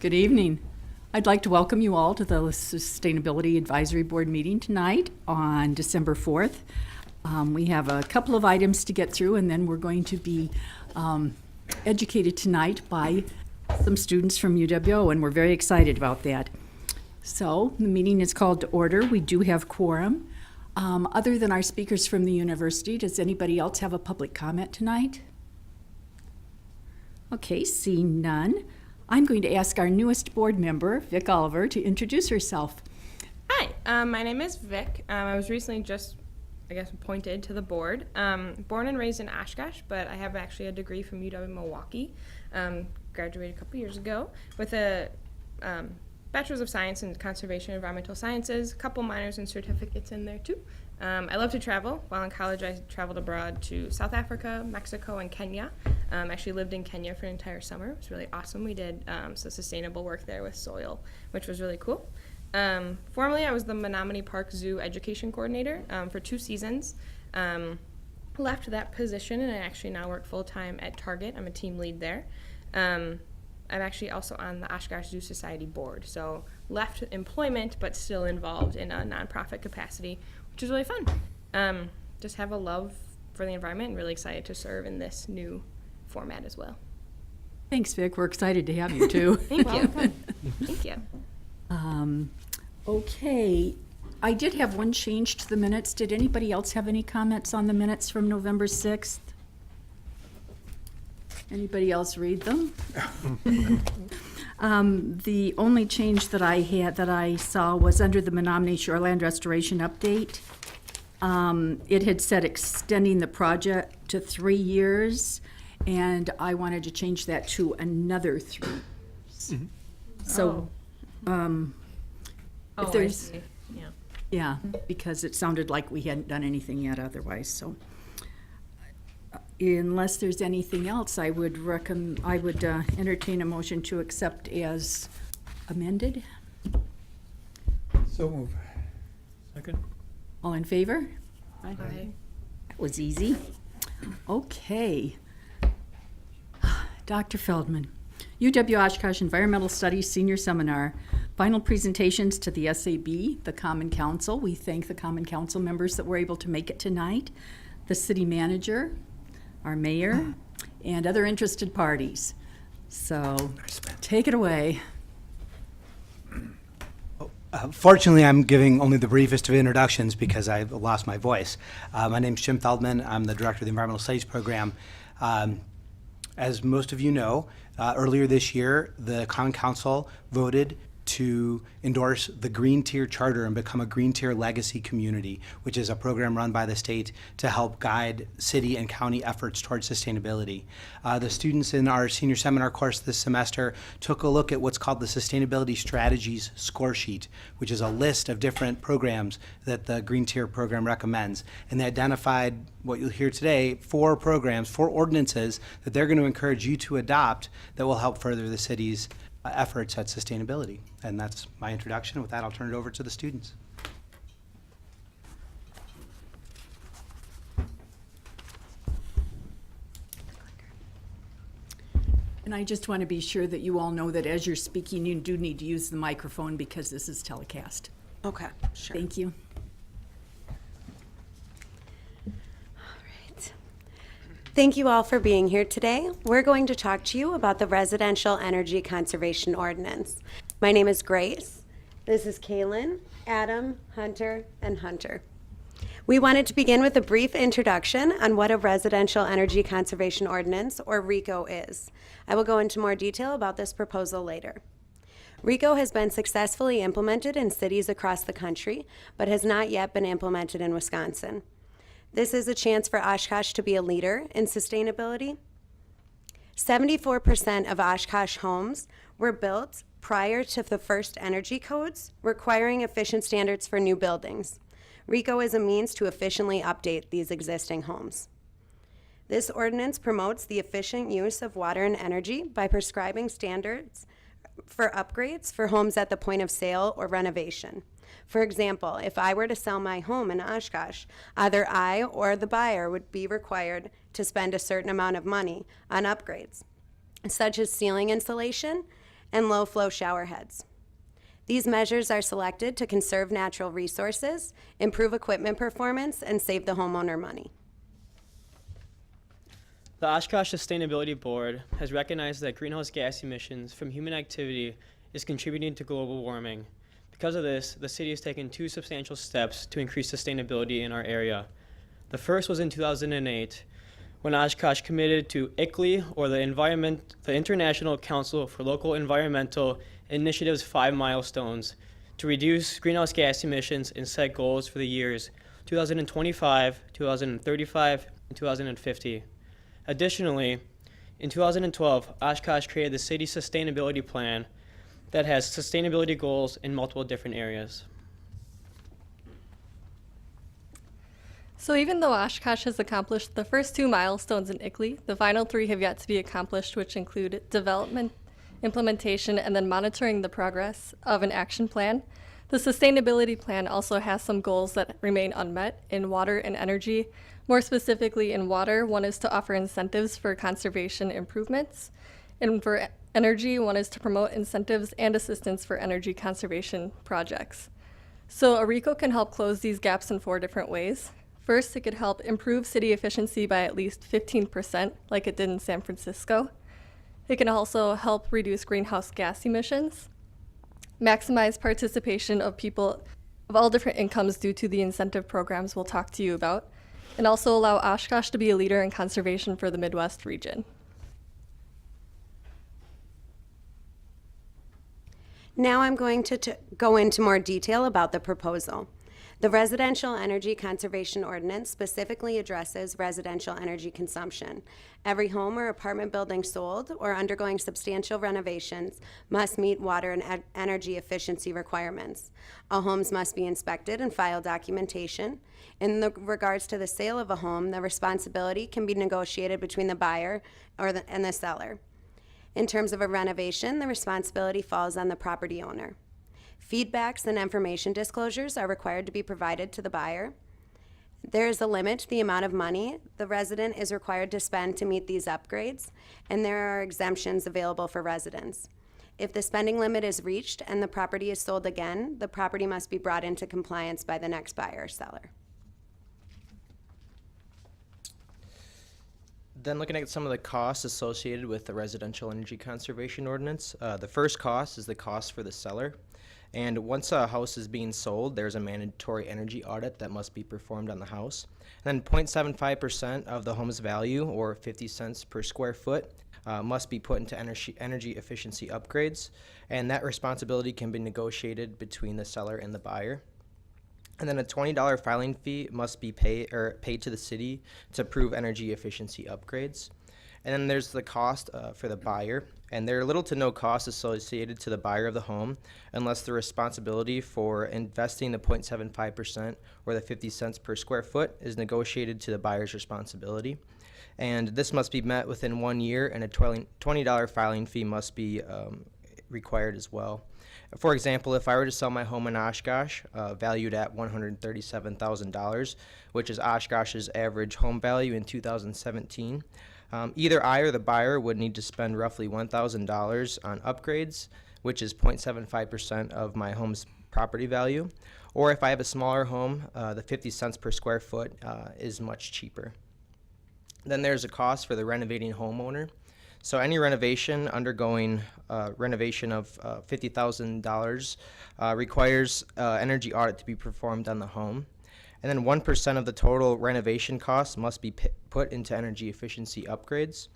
Good evening. I'd like to welcome you all to the Sustainability Advisory Board meeting tonight on December 4th. We have a couple of items to get through, and then we're going to be educated tonight by some students from UWO, and we're very excited about that. So the meeting is called to order. We do have quorum. Other than our speakers from the university, does anybody else have a public comment tonight? Okay, seeing none. I'm going to ask our newest board member, Vic Oliver, to introduce herself. Hi, my name is Vic. I was recently appointed to the board. Born and raised in Oshkosh, but I have actually a degree from UW-Milwaukee. Graduated a couple years ago with a Bachelor's of Science in Conservation and Environmental Sciences, a couple minors and certificates in there too. I love to travel. While in college, I traveled abroad to South Africa, Mexico, and Kenya. Actually lived in Kenya for an entire summer. It was really awesome. We did some sustainable work there with soil, which was really cool. Formerly, I was the Menominee Park Zoo Education Coordinator for 2 seasons. Left that position, and I actually now work full-time at Target. I'm a team lead there. I'm actually also on the Oshkosh Zoo Society board, so left employment but still involved in a nonprofit capacity, which is really fun. Just have a love for the environment and really excited to serve in this new format as well. Thanks, Vic. We're excited to have you, too. Thank you. Thank you. Okay. I did have one change to the minutes. Did anybody else have any comments on the minutes from November 6th? Anybody else read them? The only change that I saw was under the Menominee Shoreland Restoration Update. It had said extending the project to 3 years, and I wanted to change that to another 3 years. Mm-hmm. So, if there's, I see. yeah, because it sounded like we hadn't done anything yet otherwise, so. Unless there's anything else, I would entertain a motion to accept as amended. So move. Second. All in favor? Aye. That was easy. Okay. Dr. Feldman, UW Oshkosh Environmental Studies Senior Seminar. Final presentations to the SAB, the Common Council. We thank the Common Council members that were able to make it tonight. The city manager, our mayor, and other interested parties. So, take it away. Fortunately, I'm giving only the briefest of introductions because I've lost my voice. My name's Jim Feldman. I'm the director of the Environmental Studies program. As most of you know, earlier this year, the Common Council voted to endorse the Green Tier Charter and become a Green Tier Legacy Community, which is a program run by the state to help guide city and county efforts towards sustainability. The students in our senior seminar course this semester took a look at what's called the Sustainability Strategies Score Sheet, which is a list of different programs that the Green Tier program recommends. And they identified what you'll hear today, 4 programs, 4 ordinances that they're going to encourage you to adopt that will help further the city's efforts at sustainability. And that's my introduction. With that, I'll turn it over to the students. And I just want to be sure that you all know that as you're speaking, you do need to use the microphone because this is telecast. Okay, sure. Thank you. Thank you all for being here today. We're going to talk to you about the Residential Energy Conservation Ordinance. My name is Grace. This is Kaylin, Adam, Hunter, and Hunter. We wanted to begin with a brief introduction on what a Residential Energy Conservation Ordinance, or RECO, is. I will go into more detail about this proposal later. RECO has been successfully implemented in cities across the country, but has not yet been implemented in Wisconsin. This is a chance for Oshkosh to be a leader in sustainability. 74% of Oshkosh homes were built prior to the first energy codes, requiring efficient standards for new buildings. RECO is a means to efficiently update these existing homes. This ordinance promotes the efficient use of water and energy by prescribing standards for upgrades for homes at the point of sale or renovation. For example, if I were to sell my home in Oshkosh, either I or the buyer would be required to spend a certain amount of money on upgrades, such as ceiling insulation and low-flow shower heads. These measures are selected to conserve natural resources, improve equipment performance, and save the homeowner money. The Oshkosh Sustainability Board has recognized that greenhouse gas emissions from human activity is contributing to global warming. Because of this, the city has taken 2 substantial steps to increase sustainability in our area. The first was in 2008, when Oshkosh committed to ICLEI, or the International Council for Local Environmental Initiatives 5 milestones, to reduce greenhouse gas emissions and set goals for the years 2025, 2035, and 2050. Additionally, in 2012, Oshkosh created the City Sustainability Plan that has sustainability goals in multiple different areas. So even though Oshkosh has accomplished the first 2 milestones in ICLEI, the final 3 have yet to be accomplished, which include development, implementation, and then monitoring the progress of an action plan. The sustainability plan also has some goals that remain unmet in water and energy. More specifically, in water, one is to offer incentives for conservation improvements. And for energy, one is to promote incentives and assistance for energy conservation projects. So a RECO can help close these gaps in 4 different ways. First, it could help improve city efficiency by at least 15%, like it did in San Francisco. It can also help reduce greenhouse gas emissions, maximize participation of people of all different incomes due to the incentive programs we'll talk to you about, and also allow Oshkosh to be a leader in conservation for the Midwest region. Now I'm going to go into more detail about the proposal. The Residential Energy Conservation Ordinance specifically addresses residential energy consumption. Every home or apartment building sold or undergoing substantial renovations must meet water and energy efficiency requirements. All homes must be inspected and file documentation. In regards to the sale of a home, the responsibility can be negotiated between the buyer and the seller. In terms of a renovation, the responsibility falls on the property owner. Feedbacks and information disclosures are required to be provided to the buyer. There is a limit to the amount of money the resident is required to spend to meet these upgrades, and there are exemptions available for residents. If the spending limit is reached and the property is sold again, the property must be brought into compliance by the next buyer or seller. Then looking at some of the costs associated with the Residential Energy Conservation Ordinance, the first cost is the cost for the seller. And once a house is being sold, there's a mandatory energy audit that must be performed on the house. And then 0.75% of the home's value, or 50 cents per square foot, must be put into energy efficiency upgrades. And that responsibility can be negotiated between the seller and the buyer. And then a $20 filing fee must be paid to the city to approve energy efficiency upgrades. And then there's the cost for the buyer, and there are little to no costs associated to the buyer of the home unless the responsibility for investing the 0.75% or the 50 cents per square foot is negotiated to the buyer's responsibility. And this must be met within 1 year, and a $20 filing fee must be required as well. For example, if I were to sell my home in Oshkosh, valued at $137,000, which is Oshkosh's average home value in 2017, either I or the buyer would need to spend roughly $1,000 on upgrades, which is 0.75% of my home's property value. Or if I have a smaller home, the 50 cents per square foot is much cheaper. Then there's a cost for the renovating homeowner. So any renovation undergoing renovation of $50,000 requires energy audit to be performed on the home. And then 1% of the total renovation costs must be put into energy efficiency upgrades,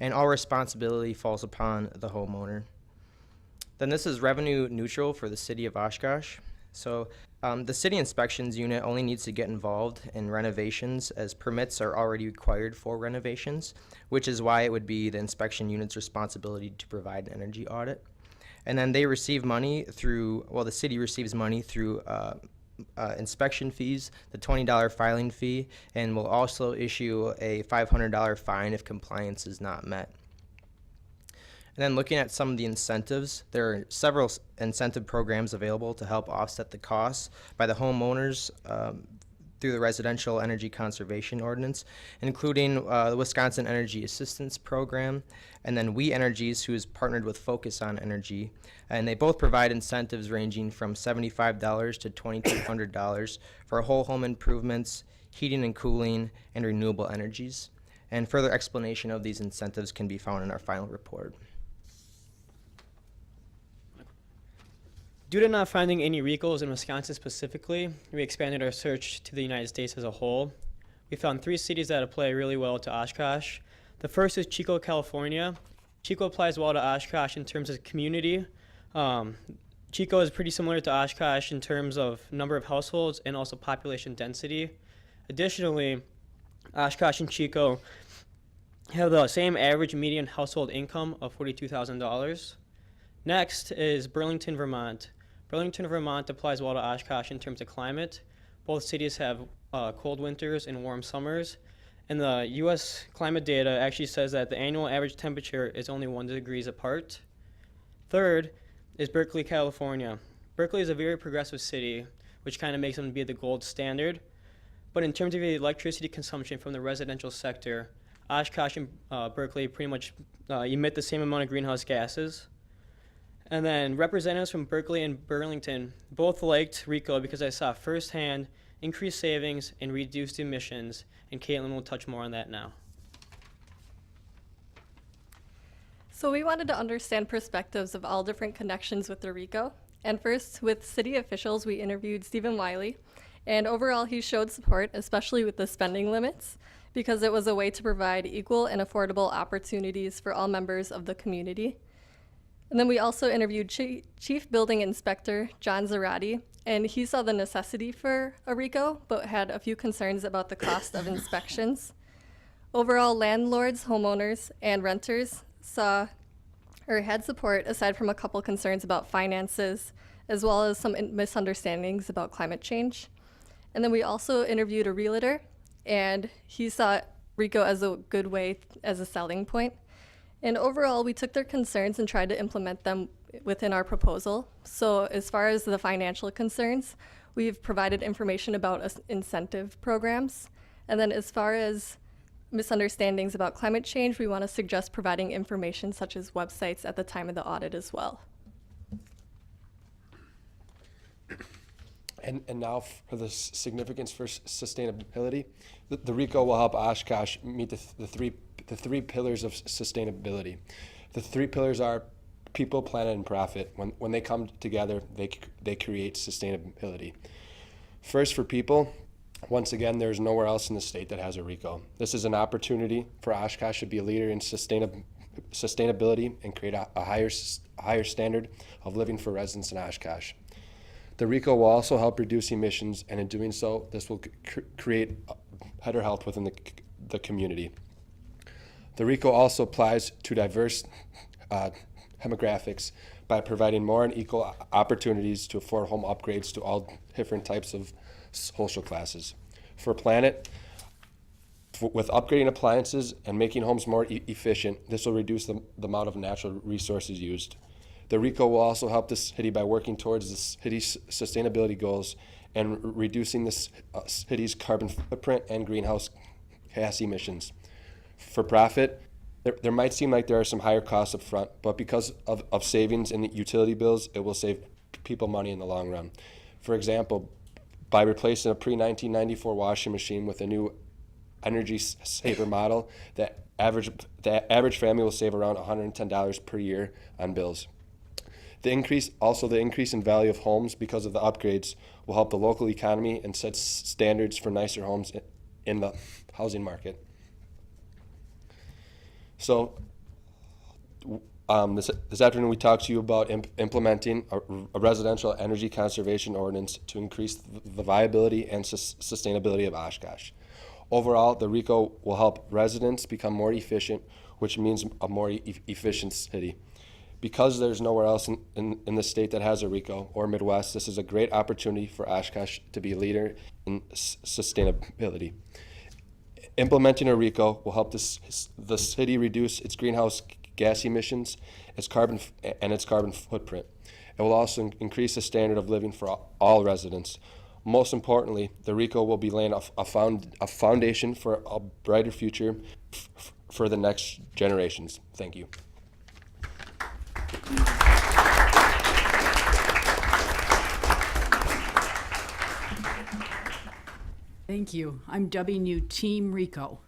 and all responsibility falls upon the homeowner. Then this is revenue neutral for the city of Oshkosh. So the city inspections unit only needs to get involved in renovations as permits are already required for renovations, which is why it would be the inspection unit's responsibility to provide an energy audit. And then they receive money through, the city receives money through inspection fees, the $20 filing fee, and will also issue a $500 fine if compliance is not met. And then looking at some of the incentives, there are several incentive programs available to help offset the costs by the homeowners. through the Residential Energy Conservation Ordinance, including the Wisconsin Energy Assistance Program, and then We Energies, who is partnered with Focus on Energy, and they both provide incentives ranging from $75 to $2,200 for whole home improvements, heating and cooling, and renewable energies. And further explanation of these incentives can be found in our final report. Due to not finding any RECOs in Wisconsin specifically, we expanded our search to the United States as a whole. We found 3 cities that apply really well to Oshkosh. The first is Chico, California. Chico applies well to Oshkosh in terms of community. Chico is pretty similar to Oshkosh in terms of number of households and also population density. Additionally, Oshkosh and Chico have the same average median household income of $42,000. Next is Burlington, Vermont. Burlington, Vermont applies well to Oshkosh in terms of climate. Both cities have cold winters and warm summers. And the U.S. climate data actually says that the annual average temperature is only 1 degree apart. Third is Berkeley, California. Berkeley is a very progressive city, which kind of makes them be the gold standard. But in terms of the electricity consumption from the residential sector, Oshkosh and Berkeley pretty much emit the same amount of greenhouse gases. And then representatives from Berkeley and Burlington both liked RECO because I saw firsthand increased savings and reduced emissions, and Caitlin will touch more on that now. So we wanted to understand perspectives of all different connections with the RECO. And first, with city officials, we interviewed Stephen Wiley. And overall, he showed support, especially with the spending limits, because it was a way to provide equal and affordable opportunities for all members of the community. And then we also interviewed Chief Building Inspector John Zarati, and he saw the necessity for a RECO, but had a few concerns about the cost of inspections. Overall, landlords, homeowners, and renters had support, aside from a couple concerns about finances, as well as some misunderstandings about climate change. And then we also interviewed a realtor, and he saw RECO as a good way as a selling point. And overall, we took their concerns and tried to implement them within our proposal. So as far as the financial concerns, we've provided information about incentive programs. And then as far as misunderstandings about climate change, we want to suggest providing information such as websites at the time of the audit as well. And now for the significance for sustainability, the RECO will help Oshkosh meet the three pillars of sustainability. The 3 pillars are people, planet, and profit. When they come together, they create sustainability. First, for people, once again, there's nowhere else in the state that has a RECO. This is an opportunity for Oshkosh to be a leader in sustainability and create a higher standard of living for residents in Oshkosh. The RECO will also help reduce emissions, and in doing so, this will create better health within the community. The RECO also applies to diverse demographics by providing more and equal opportunities to afford home upgrades to all different types of social classes. For planet, with upgrading appliances and making homes more efficient, this will reduce the amount of natural resources used. The RECO will also help the city by working towards the city's sustainability goals and reducing the city's carbon footprint and greenhouse gas emissions. For profit, there might seem like there are some higher costs up front, but because of savings in the utility bills, it will save people money in the long run. For example, by replacing a pre-1994 washing machine with a new energy saver model, the average family will save around $110 per year on bills. The increase in value of homes because of the upgrades will help the local economy and set standards for nicer homes in the housing market. So this afternoon we talked to you about implementing a residential energy conservation ordinance to increase the viability and sustainability of Oshkosh. Overall, the RECO will help residents become more efficient, which means a more efficient city. Because there's nowhere else in the state that has a RECO or Midwest, this is a great opportunity for Oshkosh to be a leader in sustainability. Implementing a RECO will help the city reduce its greenhouse gas emissions, its carbon footprint. It will also increase the standard of living for all residents. Most importantly, the RECO will be laying a foundation for a brighter future for the next generations. Thank you. Thank you. I'm dubbing you Team RECO.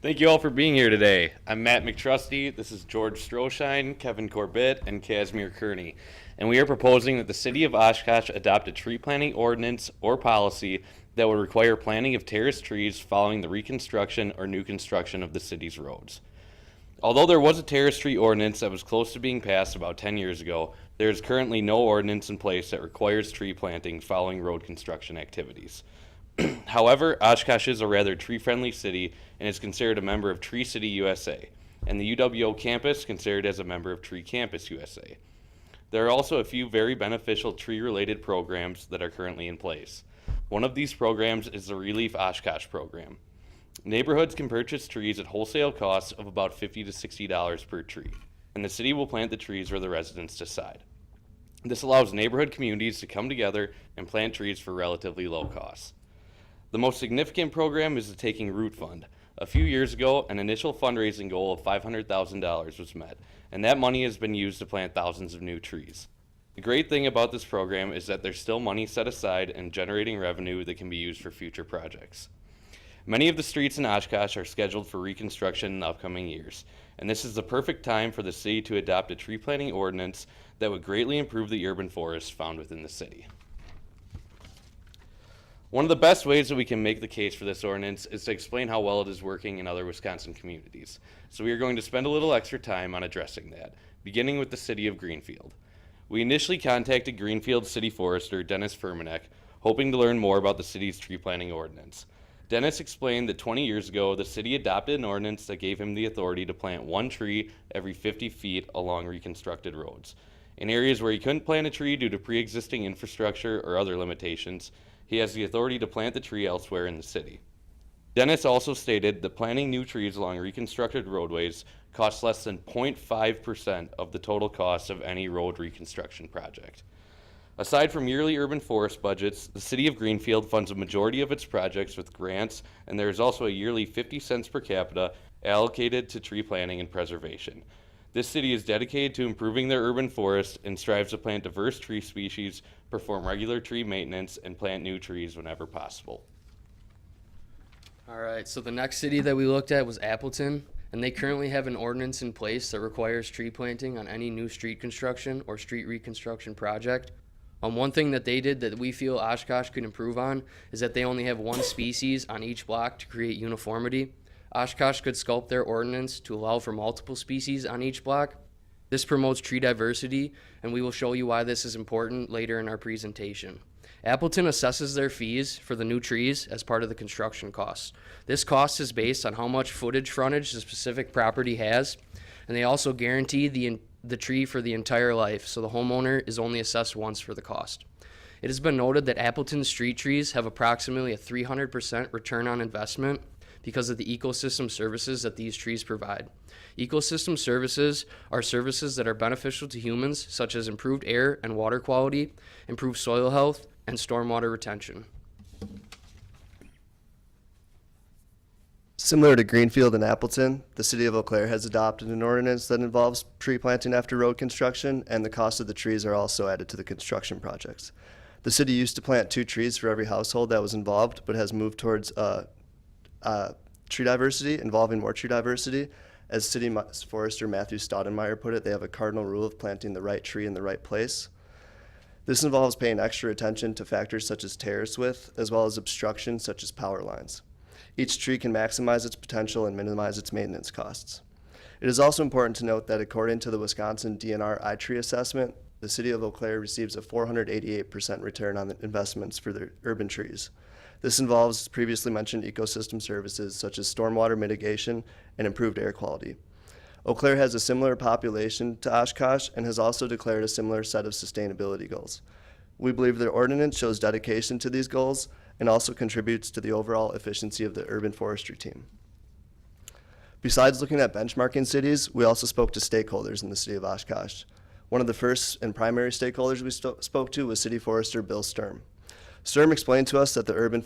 Thank you all for being here today. I'm Matt McTrusty. This is George Stroshine, Kevin Corbett, and Casimir Kearney. And we are proposing that the City of Oshkosh adopt a tree planting ordinance or policy that would require planting of terraced trees following the reconstruction or new construction of the city's roads. Although there was a terrace tree ordinance that was close to being passed about 10 years ago, there is currently no ordinance in place that requires tree planting following road construction activities. However, Oshkosh is a rather tree-friendly city and is considered a member of Tree City USA, and the UWO campus considered as a member of Tree Campus USA. There are also a few very beneficial tree-related programs that are currently in place. One of these programs is the Relief Oshkosh program. Neighborhoods can purchase trees at wholesale costs of about $50 to $60 per tree, and the city will plant the trees where the residents decide. This allows neighborhood communities to come together and plant trees for relatively low costs. The most significant program is the Taking Root Fund. A few years ago, an initial fundraising goal of $500,000 was met, and that money has been used to plant thousands of new trees. The great thing about this program is that there's still money set aside and generating revenue that can be used for future projects. Many of the streets in Oshkosh are scheduled for reconstruction in the upcoming years, and this is the perfect time for the city to adopt a tree planting ordinance that would greatly improve the urban forests found within the city. One of the best ways that we can make the case for this ordinance is to explain how well it is working in other Wisconsin communities. So we are going to spend a little extra time on addressing that, beginning with the city of Greenfield. We initially contacted Greenfield City Forester Dennis Furmanek, hoping to learn more about the city's tree planting ordinance. Dennis explained that 20 years ago, the city adopted an ordinance that gave him the authority to plant one tree every 50 feet along reconstructed roads. In areas where he couldn't plant a tree due to pre-existing infrastructure or other limitations, he has the authority to plant the tree elsewhere in the city. Dennis also stated that planting new trees along reconstructed roadways costs less than 0.5% of the total cost of any road reconstruction project. Aside from yearly urban forest budgets, the city of Greenfield funds a majority of its projects with grants, and there is also a yearly 50 cents per capita allocated to tree planting and preservation. This city is dedicated to improving their urban forests and strives to plant diverse tree species, perform regular tree maintenance, and plant new trees whenever possible. All right, so the next city that we looked at was Appleton, and they currently have an ordinance in place that requires tree planting on any new street construction or street reconstruction project. One thing that they did that we feel Oshkosh could improve on is that they only have one species on each block to create uniformity. Oshkosh could sculpt their ordinance to allow for multiple species on each block. This promotes tree diversity, and we will show you why this is important later in our presentation. Appleton assesses their fees for the new trees as part of the construction costs. This cost is based on how much footage frontage the specific property has, and they also guarantee the tree for the entire life, so the homeowner is only assessed once for the cost. It has been noted that Appleton's street trees have approximately a 300% return on investment because of the ecosystem services that these trees provide. Ecosystem services are services that are beneficial to humans, such as improved air and water quality, improved soil health, and stormwater retention. Similar to Greenfield and Appleton, the city of Eau Claire has adopted an ordinance that involves tree planting after road construction, and the cost of the trees are also added to the construction projects. The city used to plant 2 trees for every household that was involved, but has moved towards tree diversity, involving more tree diversity. As City Forester Matthew Staudenmeyer put it, they have a cardinal rule of planting the right tree in the right place. This involves paying extra attention to factors such as terrace width, as well as obstruction such as power lines. Each tree can maximize its potential and minimize its maintenance costs. It is also important to note that according to the Wisconsin DNR iTree assessment, the city of Eau Claire receives a 488% return on investments for their urban trees. This involves previously mentioned ecosystem services such as stormwater mitigation and improved air quality. Eau Claire has a similar population to Oshkosh and has also declared a similar set of sustainability goals. We believe their ordinance shows dedication to these goals and also contributes to the overall efficiency of the urban forestry team. Besides looking at benchmarking cities, we also spoke to stakeholders in the city of Oshkosh. One of the first and primary stakeholders we spoke to was City Forester Bill Sturm. Sturm explained to us that the urban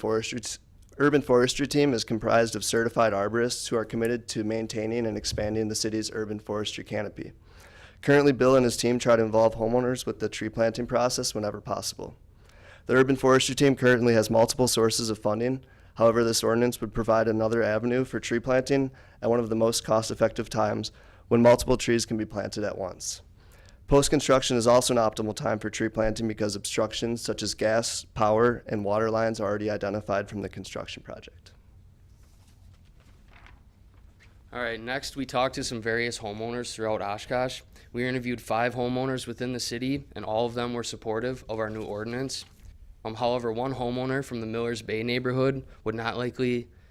forestry team is comprised of certified arborists who are committed to maintaining and expanding the city's urban forestry canopy. Currently, Bill and his team try to involve homeowners with the tree planting process whenever possible. The urban forestry team currently has multiple sources of funding. However, this ordinance would provide another avenue for tree planting at one of the most cost-effective times when multiple trees can be planted at once. Post-construction is also an optimal time for tree planting because obstructions such as gas, power, and water lines are already identified from the construction project. All right, next we talked to some various homeowners throughout Oshkosh. We interviewed 5 homeowners within the city, and all of them were supportive of our new ordinance. However, one homeowner from the Millers Bay neighborhood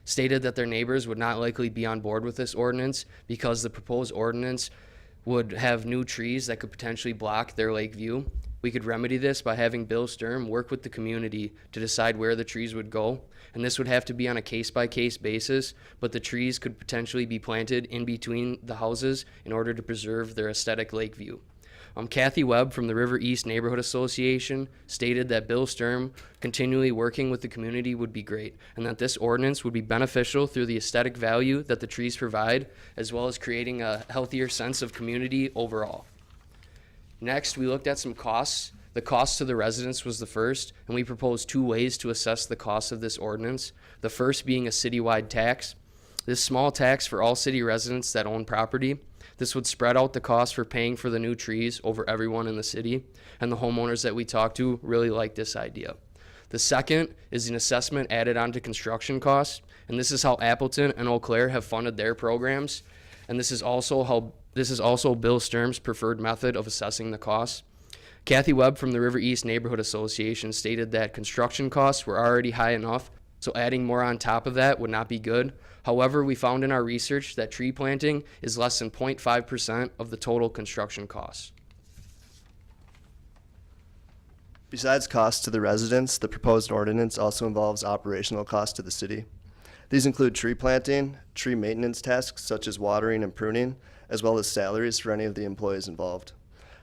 stated that their neighbors would not likely be on board with this ordinance because the proposed ordinance would have new trees that could potentially block their lake view. We could remedy this by having Bill Sturm work with the community to decide where the trees would go, and this would have to be on a case-by-case basis, but the trees could potentially be planted in between the houses in order to preserve their aesthetic lake view. Kathy Webb from the River East Neighborhood Association stated that Bill Sturm continually working with the community would be great, and that this ordinance would be beneficial through the aesthetic value that the trees provide, as well as creating a healthier sense of community overall. Next, we looked at some costs. The cost to the residents was the first, and we proposed 2 ways to assess the cost of this ordinance. The first being a citywide tax. This small tax for all city residents that own property. This would spread out the cost for paying for the new trees over everyone in the city, and the homeowners that we talked to really like this idea. The second is an assessment added onto construction costs, and this is how Appleton and Eau Claire have funded their programs, and this is also Bill Sturm's preferred method of assessing the costs. Kathy Webb from the River East Neighborhood Association stated that construction costs were already high enough, so adding more on top of that would not be good. However, we found in our research that tree planting is less than 0.5% of the total construction costs. Besides costs to the residents, the proposed ordinance also involves operational costs to the city. These include tree planting, tree maintenance tasks such as watering and pruning, as well as salaries for any of the employees involved.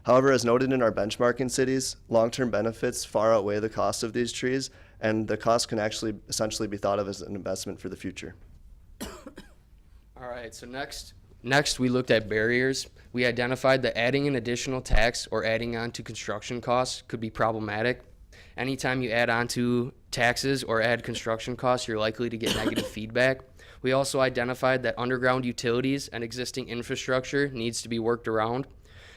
However, as noted in our benchmarking cities, long-term benefits far outweigh the cost of these trees, and the cost can actually essentially be thought of as an investment for the future. All right, so next we looked at barriers. We identified that adding an additional tax or adding on to construction costs could be problematic. Anytime you add on to taxes or add construction costs, you're likely to get negative feedback. We also identified that underground utilities and existing infrastructure needs to be worked around.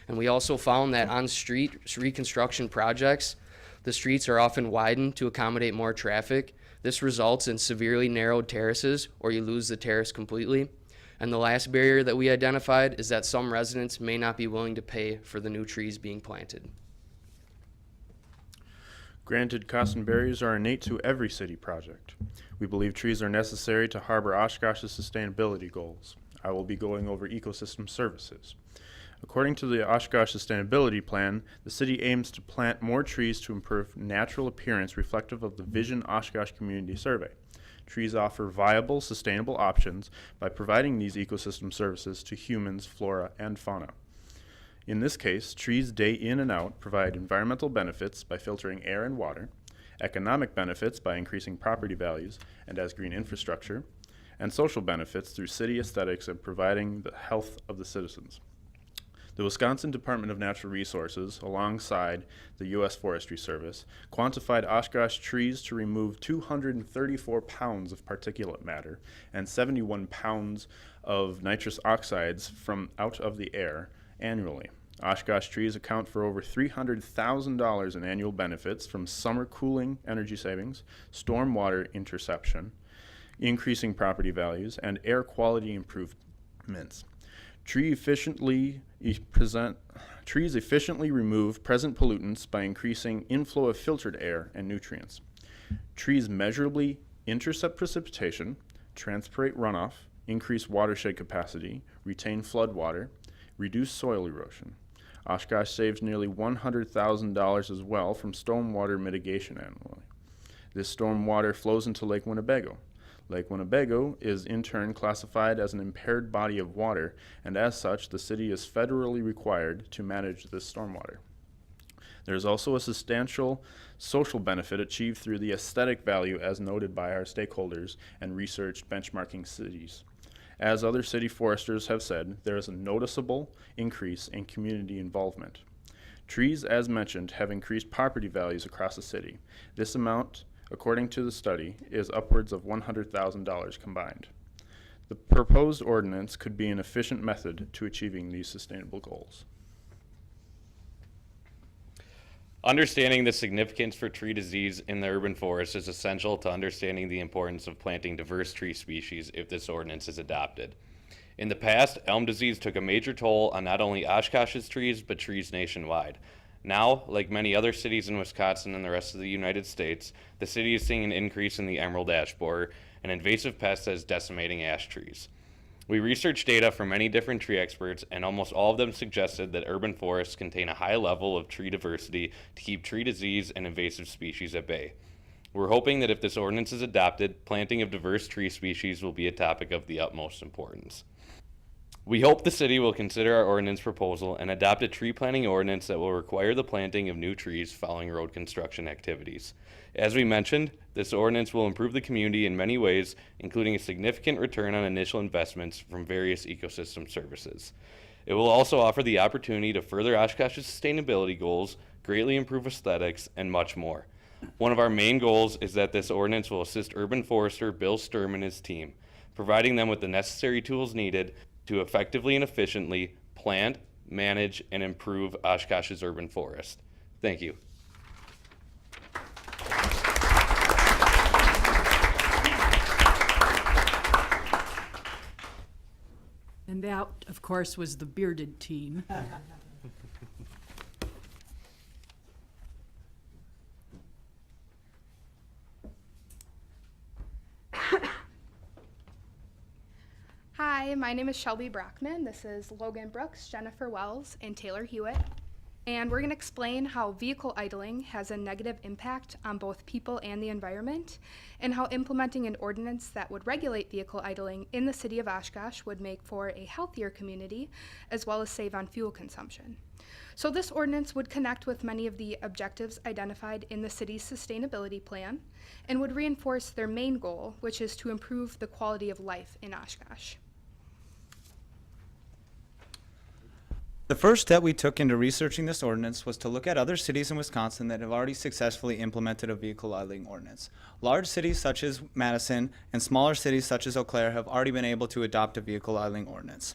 And we also found that on street reconstruction projects, the streets are often widened to accommodate more traffic. This results in severely narrowed terraces, or you lose the terrace completely. And the last barrier that we identified is that some residents may not be willing to pay for the new trees being planted. Granted, costs and barriers are innate to every city project. We believe trees are necessary to harbor Oshkosh's sustainability goals. I will be going over ecosystem services. According to the Oshkosh Sustainability Plan, the city aims to plant more trees to improve natural appearance reflective of the Vision Oshkosh Community Survey. Trees offer viable, sustainable options by providing these ecosystem services to humans, flora, and fauna. In this case, trees day in and out provide environmental benefits by filtering air and water, economic benefits by increasing property values and as green infrastructure, and social benefits through city aesthetics and providing the health of the citizens. The Wisconsin Department of Natural Resources, alongside the U.S. Forestry Service, quantified Oshkosh trees to remove 234 pounds of particulate matter and 71 pounds of nitrous oxides from out of the air annually. Oshkosh trees account for over $300,000 in annual benefits from summer cooling energy savings, stormwater interception, increasing property values, and air quality improvements. Trees efficiently remove present pollutants by increasing inflow of filtered air and nutrients. Trees measurably intercept precipitation, transpirate runoff, increase watershed capacity, retain floodwater, reduce soil erosion. Oshkosh saves nearly $100,000 as well from stormwater mitigation annually. This stormwater flows into Lake Winnebago. Lake Winnebago is in turn classified as an impaired body of water, and as such, the city is federally required to manage this stormwater. There is also a substantial social benefit achieved through the aesthetic value as noted by our stakeholders and research benchmarking cities. As other city foresters have said, there is a noticeable increase in community involvement. Trees, as mentioned, have increased property values across the city. This amount, according to the study, is upwards of $100,000 combined. The proposed ordinance could be an efficient method to achieving these sustainable goals. Understanding the significance for tree disease in the urban forest is essential to understanding the importance of planting diverse tree species if this ordinance is adopted. In the past, elm disease took a major toll on not only Oshkosh's trees, but trees nationwide. Now, like many other cities in Wisconsin and the rest of the United States, the city is seeing an increase in the emerald ash borer, an invasive pest that is decimating ash trees. We researched data from many different tree experts, and almost all of them suggested that urban forests contain a high level of tree diversity to keep tree disease and invasive species at bay. We're hoping that if this ordinance is adopted, planting of diverse tree species will be a topic of the utmost importance. We hope the city will consider our ordinance proposal and adopt a tree planting ordinance that will require the planting of new trees following road construction activities. As we mentioned, this ordinance will improve the community in many ways, including a significant return on initial investments from various ecosystem services. It will also offer the opportunity to further Oshkosh's sustainability goals, greatly improve aesthetics, and much more. One of our main goals is that this ordinance will assist urban forester Bill Sturm and his team, providing them with the necessary tools needed to effectively and efficiently plant, manage, and improve Oshkosh's urban forest. Thank you. And that, of course, was the bearded team. Hi, my name is Shelby Brockman. This is Logan Brooks, Jennifer Wells, and Taylor Hewitt. And we're going to explain how vehicle idling has a negative impact on both people and the environment, and how implementing an ordinance that would regulate vehicle idling in the city of Oshkosh would make for a healthier community, as well as save on fuel consumption. So this ordinance would connect with many of the objectives identified in the city's sustainability plan, and would reinforce their main goal, which is to improve the quality of life in Oshkosh. The first step we took into researching this ordinance was to look at other cities in Wisconsin that have already successfully implemented a vehicle idling ordinance. Large cities such as Madison and smaller cities such as Eau Claire have already been able to adopt a vehicle idling ordinance.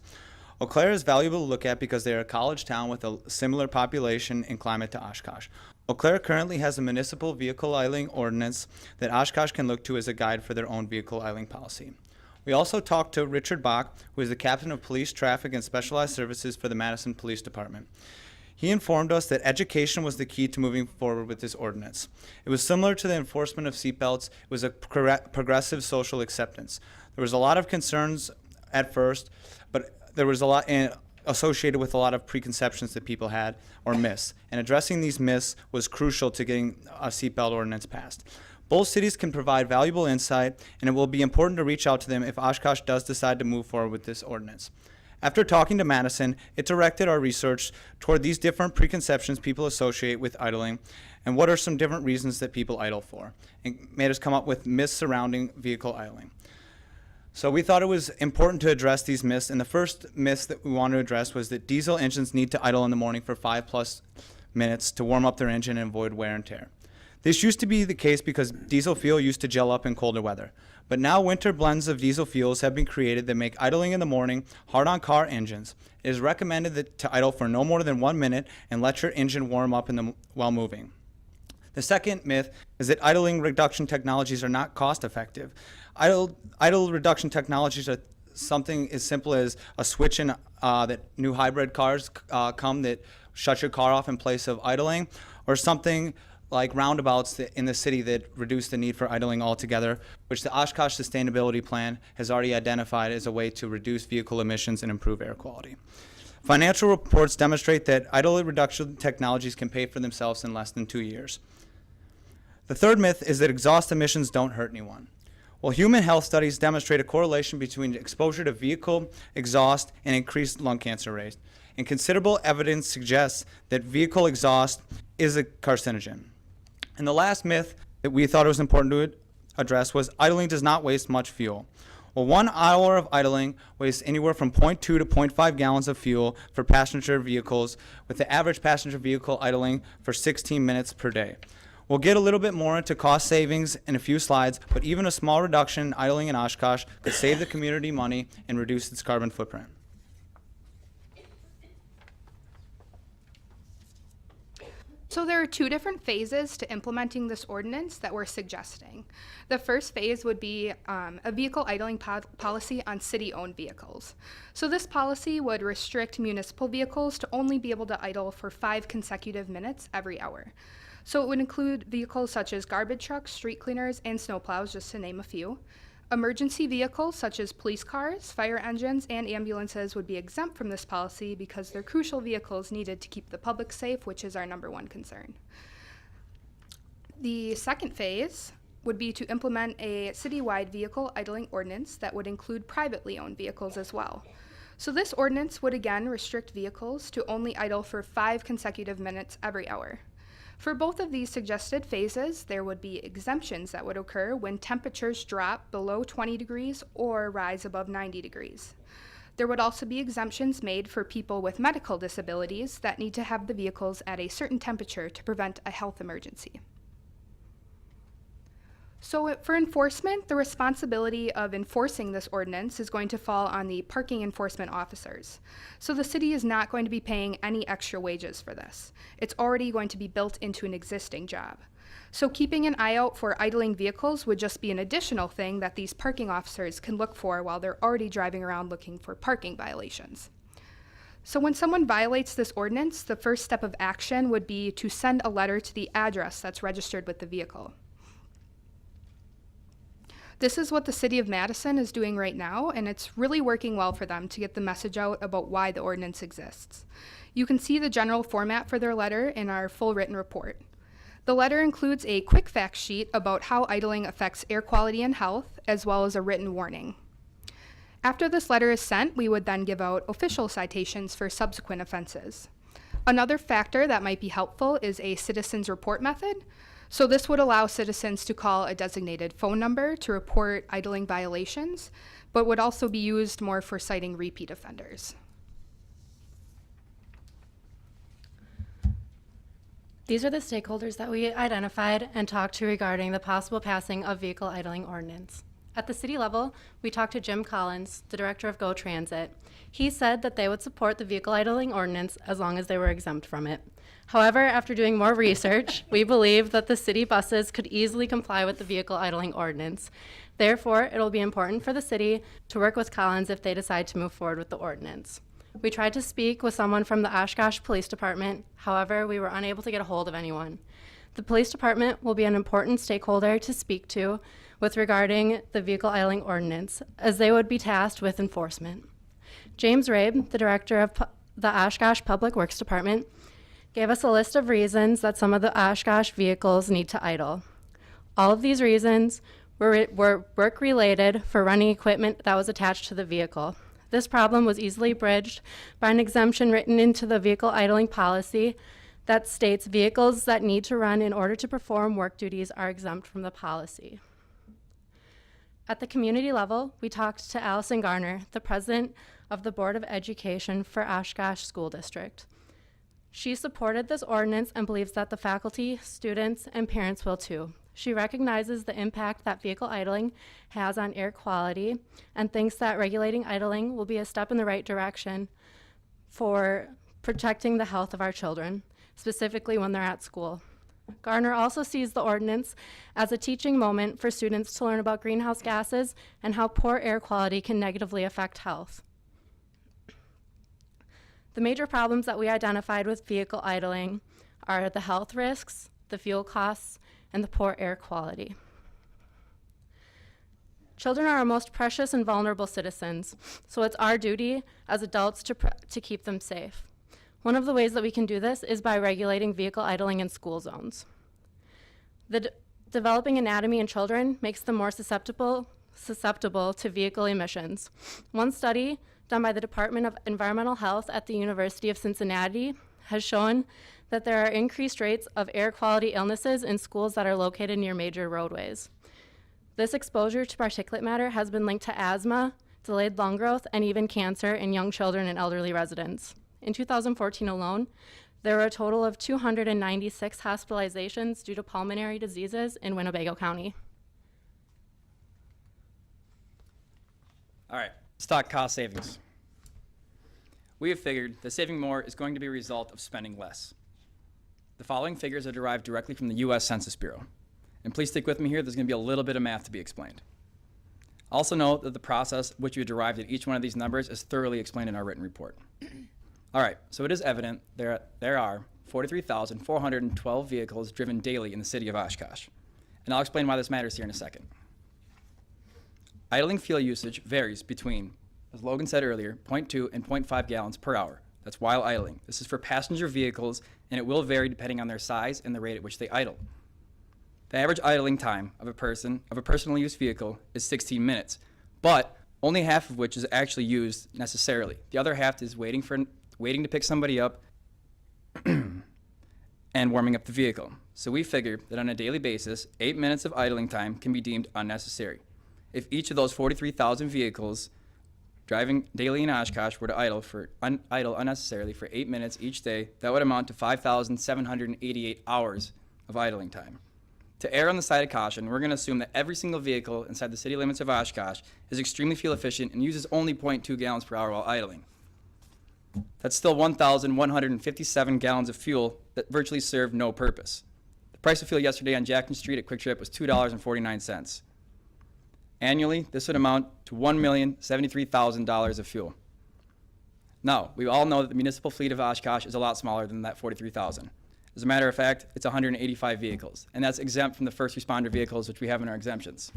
Eau Claire is valuable to look at because they are a college town with a similar population and climate to Oshkosh. Eau Claire currently has a municipal vehicle idling ordinance that Oshkosh can look to as a guide for their own vehicle idling policy. We also talked to Richard Bach, who is the captain of police traffic and specialized services for the Madison Police Department. He informed us that education was the key to moving forward with this ordinance. It was similar to the enforcement of seatbelts. It was a progressive social acceptance. There was a lot of concerns at first, but there was a lot associated with a lot of preconceptions that people had or myths. And addressing these myths was crucial to getting a seatbelt ordinance passed. Both cities can provide valuable insight, and it will be important to reach out to them if Oshkosh does decide to move forward with this ordinance. After talking to Madison, it directed our research toward these different preconceptions people associate with idling and what are some different reasons that people idle for, and made us come up with myths surrounding vehicle idling. So we thought it was important to address these myths, and the first myth that we wanted to address was that diesel engines need to idle in the morning for 5+ minutes to warm up their engine and avoid wear and tear. This used to be the case because diesel fuel used to gel up in colder weather. But now winter blends of diesel fuels have been created that make idling in the morning hard on car engines. It is recommended to idle for no more than 1 minute and let your engine warm up while moving. The second myth is that idling reduction technologies are not cost effective. Idle reduction technologies are something as simple as a switch in that new hybrid cars come that shut your car off in place of idling, or something like roundabouts in the city that reduce the need for idling altogether, which the Oshkosh Sustainability Plan has already identified as a way to reduce vehicle emissions and improve air quality. Financial reports demonstrate that idle reduction technologies can pay for themselves in less than 2 years. The third myth is that exhaust emissions don't hurt anyone. Well, human health studies demonstrate a correlation between exposure to vehicle exhaust and increased lung cancer rates. And considerable evidence suggests that vehicle exhaust is a carcinogen. And the last myth that we thought it was important to address was idling does not waste much fuel. Well, 1 hour of idling wastes anywhere from 0.2 to 0.5 gallons of fuel for passenger vehicles, with the average passenger vehicle idling for 16 minutes per day. We'll get a little bit more into cost savings in a few slides, but even a small reduction in idling in Oshkosh could save the community money and reduce its carbon footprint. So there are 2 different phases to implementing this ordinance that we're suggesting. The first phase would be a vehicle idling policy on city-owned vehicles. So this policy would restrict municipal vehicles to only be able to idle for 5 consecutive minutes every hour. So it would include vehicles such as garbage trucks, street cleaners, and snowplows, just to name a few. Emergency vehicles such as police cars, fire engines, and ambulances would be exempt from this policy because they're crucial vehicles needed to keep the public safe, which is our #1 concern. The second phase would be to implement a citywide vehicle idling ordinance that would include privately owned vehicles as well. So this ordinance would again restrict vehicles to only idle for 5 consecutive minutes every hour. For both of these suggested phases, there would be exemptions that would occur when temperatures drop below 20 degrees or rise above 90 degrees. There would also be exemptions made for people with medical disabilities that need to have the vehicles at a certain temperature to prevent a health emergency. So for enforcement, the responsibility of enforcing this ordinance is going to fall on the parking enforcement officers. So the city is not going to be paying any extra wages for this. It's already going to be built into an existing job. So keeping an eye out for idling vehicles would just be an additional thing that these parking officers can look for while they're already driving around looking for parking violations. So when someone violates this ordinance, the first step of action would be to send a letter to the address that's registered with the vehicle. This is what the City of Madison is doing right now, and it's really working well for them to get the message out about why the ordinance exists. You can see the general format for their letter in our full written report. The letter includes a quick fact sheet about how idling affects air quality and health, as well as a written warning. After this letter is sent, we would then give out official citations for subsequent offenses. Another factor that might be helpful is a citizens report method. So this would allow citizens to call a designated phone number to report idling violations, but would also be used more for citing repeat offenders. These are the stakeholders that we identified and talked to regarding the possible passing of vehicle idling ordinance. At the city level, we talked to Jim Collins, the director of Go Transit. He said that they would support the vehicle idling ordinance as long as they were exempt from it. However, after doing more research, we believe that the city buses could easily comply with the vehicle idling ordinance. Therefore, it will be important for the city to work with Collins if they decide to move forward with the ordinance. We tried to speak with someone from the Oshkosh Police Department. However, we were unable to get a hold of anyone. The police department will be an important stakeholder to speak to with regarding the vehicle idling ordinance, as they would be tasked with enforcement. James Rabe, the director of the Oshkosh Public Works Department, gave us a list of reasons that some of the Oshkosh vehicles need to idle. All of these reasons were work-related for running equipment that was attached to the vehicle. This problem was easily bridged by an exemption written into the vehicle idling policy that states vehicles that need to run in order to perform work duties are exempt from the policy. At the community level, we talked to Allison Garner, the president of the Board of Education for Oshkosh School District. She supported this ordinance and believes that the faculty, students, and parents will too. She recognizes the impact that vehicle idling has on air quality and thinks that regulating idling will be a step in the right direction for protecting the health of our children, specifically when they're at school. Garner also sees the ordinance as a teaching moment for students to learn about greenhouse gases and how poor air quality can negatively affect health. The major problems that we identified with vehicle idling are the health risks, the fuel costs, and the poor air quality. Children are our most precious and vulnerable citizens, so it's our duty as adults to keep them safe. One of the ways that we can do this is by regulating vehicle idling in school zones. The Developing anatomy in children makes them more susceptible to vehicle emissions. One study done by the Department of Environmental Health at the University of Cincinnati has shown that there are increased rates of air quality illnesses in schools that are located near major roadways. This exposure to particulate matter has been linked to asthma, delayed lung growth, and even cancer in young children and elderly residents. In 2014 alone, there were a total of 296 hospitalizations due to pulmonary diseases in Winnebago County. All right, stock cost savings. We have figured that saving more is going to be a result of spending less. The following figures are derived directly from the U.S. Census Bureau. And please stick with me here, there's going to be a little bit of math to be explained. Also note that the process which we derived at each one of these numbers is thoroughly explained in our written report. All right, so it is evident there are 43,412 vehicles driven daily in the city of Oshkosh. And I'll explain why this matters here in a second. Idling fuel usage varies between, as Logan said earlier, 0.2 and 0.5 gallons per hour. That's while idling. This is for passenger vehicles, and it will vary depending on their size and the rate at which they idle. The average idling time of a personal use vehicle is 16 minutes, but only half of which is actually used necessarily. The other half is waiting to pick somebody up and warming up the vehicle. So we figure that on a daily basis, 8 minutes of idling time can be deemed unnecessary. If each of those 43,000 vehicles driving daily in Oshkosh were to idle unnecessarily for 8 minutes each day, that would amount to 5,788 hours of idling time. To err on the side of caution, we're going to assume that every single vehicle inside the city limits of Oshkosh is extremely fuel efficient and uses only 0.2 gallons per hour while idling. That's still 1,157 gallons of fuel that virtually serve no purpose. The price of fuel yesterday on Jackson Street at Quick Trip was $2.49. Annually, this would amount to $1,073,000 of fuel. Now, we all know that the municipal fleet of Oshkosh is a lot smaller than that 43,000. As a matter of fact, it's 185 vehicles, and that's exempt from the first responder vehicles which we have in our exemptions.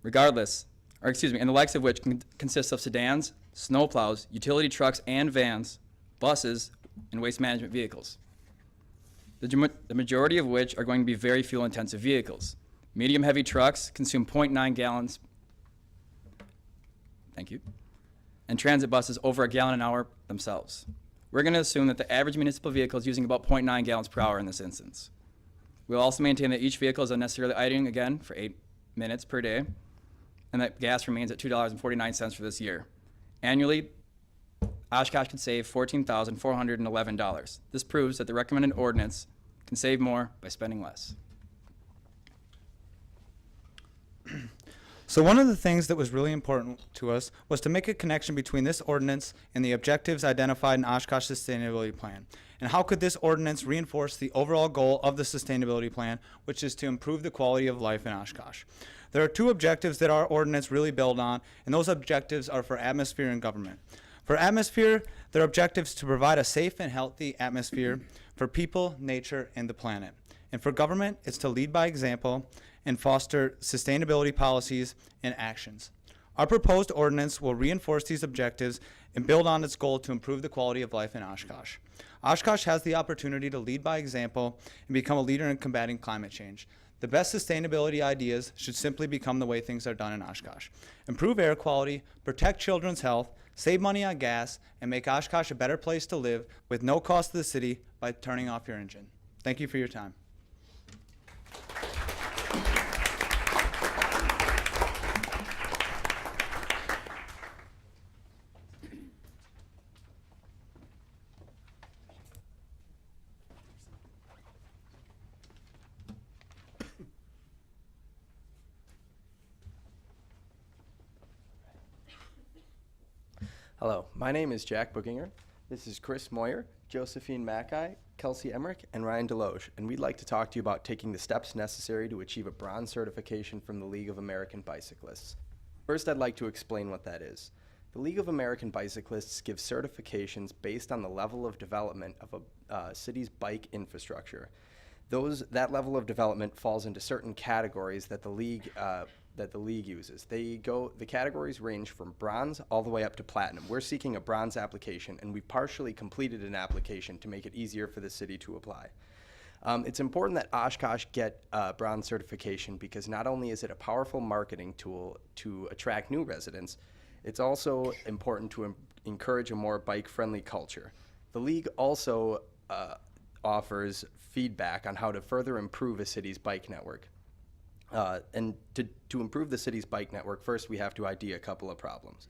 And the likes of which consists of sedans, snowplows, utility trucks and vans, buses, and waste management vehicles. The majority of which are going to be very fuel-intensive vehicles. Medium heavy trucks consume 0.9 gallons, and transit buses over a gallon an hour themselves. We're going to assume that the average municipal vehicle is using about 0.9 gallons per hour in this instance. We'll also maintain that each vehicle is unnecessarily idling again for 8 minutes per day, and that gas remains at $2.49 for this year. Annually, Oshkosh could save $14,411. This proves that the recommended ordinance can save more by spending less. So one of the things that was really important to us was to make a connection between this ordinance and the objectives identified in Oshkosh Sustainability Plan. And how could this ordinance reinforce the overall goal of the Sustainability Plan, which is to improve the quality of life in Oshkosh? There are two objectives that our ordinance really builds on, and those objectives are for atmosphere and government. For atmosphere, their objective is to provide a safe and healthy atmosphere for people, nature, and the planet. And for government, it's to lead by example and foster sustainability policies and actions. Our proposed ordinance will reinforce these objectives and build on its goal to improve the quality of life in Oshkosh. Oshkosh has the opportunity to lead by example and become a leader in combating climate change. The best sustainability ideas should simply become the way things are done in Oshkosh. Improve air quality, protect children's health, save money on gas, and make Oshkosh a better place to live with no cost to the city by turning off your engine. Thank you for your time. Hello, my name is Jack Bookinger. This is Chris Moyer, Josephine Mackay, Kelsey Emmerich, and Ryan Deloge, and we'd like to talk to you about taking the steps necessary to achieve a bronze certification from the League of American Bicyclists. First, I'd like to explain what that is. The League of American Bicyclists gives certifications based on the level of development of a city's bike infrastructure. That level of development falls into certain categories that the league uses. The categories range from bronze all the way up to platinum. We're seeking a bronze application, and we partially completed an application to make it easier for the city to apply. It's important that Oshkosh get bronze certification because not only is it a powerful marketing tool to attract new residents, it's also important to encourage a more bike-friendly culture. The league also offers feedback on how to further improve a city's bike network. And to improve the city's bike network, first we have to ID a couple of problems.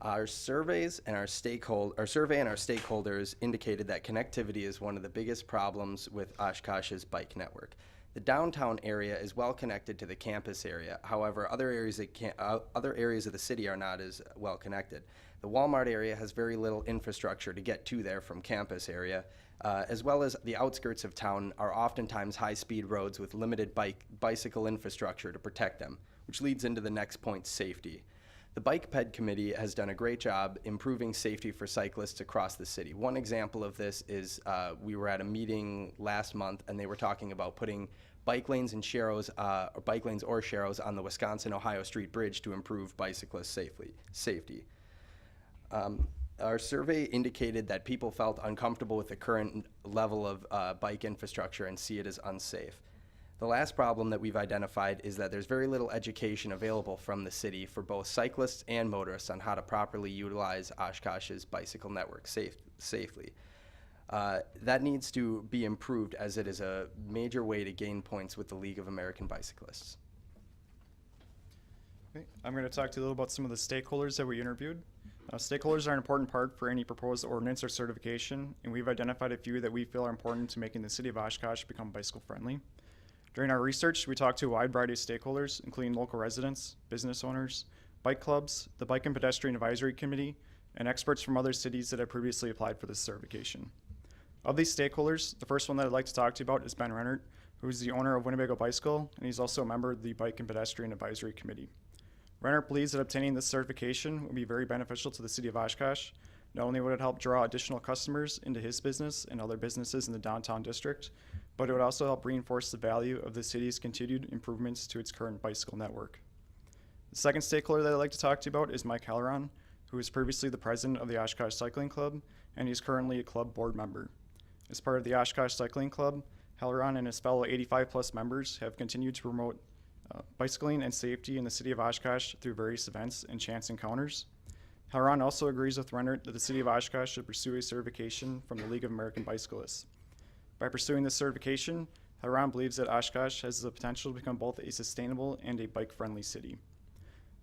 Our survey and our stakeholders indicated that connectivity is one of the biggest problems with Oshkosh's bike network. The downtown area is well connected to the campus area. However, other areas of the city are not as well connected. The Walmart area has very little infrastructure to get to there from campus area, as well as the outskirts of town are oftentimes high-speed roads with limited bicycle infrastructure to protect them, which leads into the next point, safety. The Bike Ped Committee has done a great job improving safety for cyclists across the city. One example of this is we were at a meeting last month and they were talking about putting bike lanes and sharrows, or bike lanes or sharrows on the Wisconsin-Ohio Street Bridge to improve bicyclist safety. Our survey indicated that people felt uncomfortable with the current level of bike infrastructure and see it as unsafe. The last problem that we've identified is that there's very little education available from the city for both cyclists and motorists on how to properly utilize Oshkosh's bicycle network safely. That needs to be improved as it is a major way to gain points with the League of American Bicyclists. Okay. I'm going to talk to you a little about some of the stakeholders that we interviewed. Stakeholders are an important part for any proposed ordinance or certification, and we've identified a few that we feel are important to making the city of Oshkosh become bicycle friendly. During our research, we talked to a wide variety of stakeholders, including local residents, business owners, bike clubs, the Bike and Pedestrian Advisory Committee, and experts from other cities that have previously applied for this certification. Of these stakeholders, the first one that I'd like to talk to you about is Ben Rennert, who is the owner of Winnebago Bicycle, and he's also a member of the Bike and Pedestrian Advisory Committee. Rennert believes that obtaining this certification would be very beneficial to the city of Oshkosh. Not only would it help draw additional customers into his business and other businesses in the downtown district, but it would also help reinforce the value of the city's continued improvements to its current bicycle network. The second stakeholder that I'd like to talk to you about is Mike Halloran, who was previously the president of the Oshkosh Cycling Club, and he's currently a club board member. As part of the Oshkosh Cycling Club, Halloran and his fellow 85-plus members have continued to promote bicycling and safety in the city of Oshkosh through various events and chance encounters. Halloran also agrees with Rennert that the city of Oshkosh should pursue a certification from the League of American Bicyclists. By pursuing this certification, Halloran believes that Oshkosh has the potential to become both a sustainable and a bike-friendly city.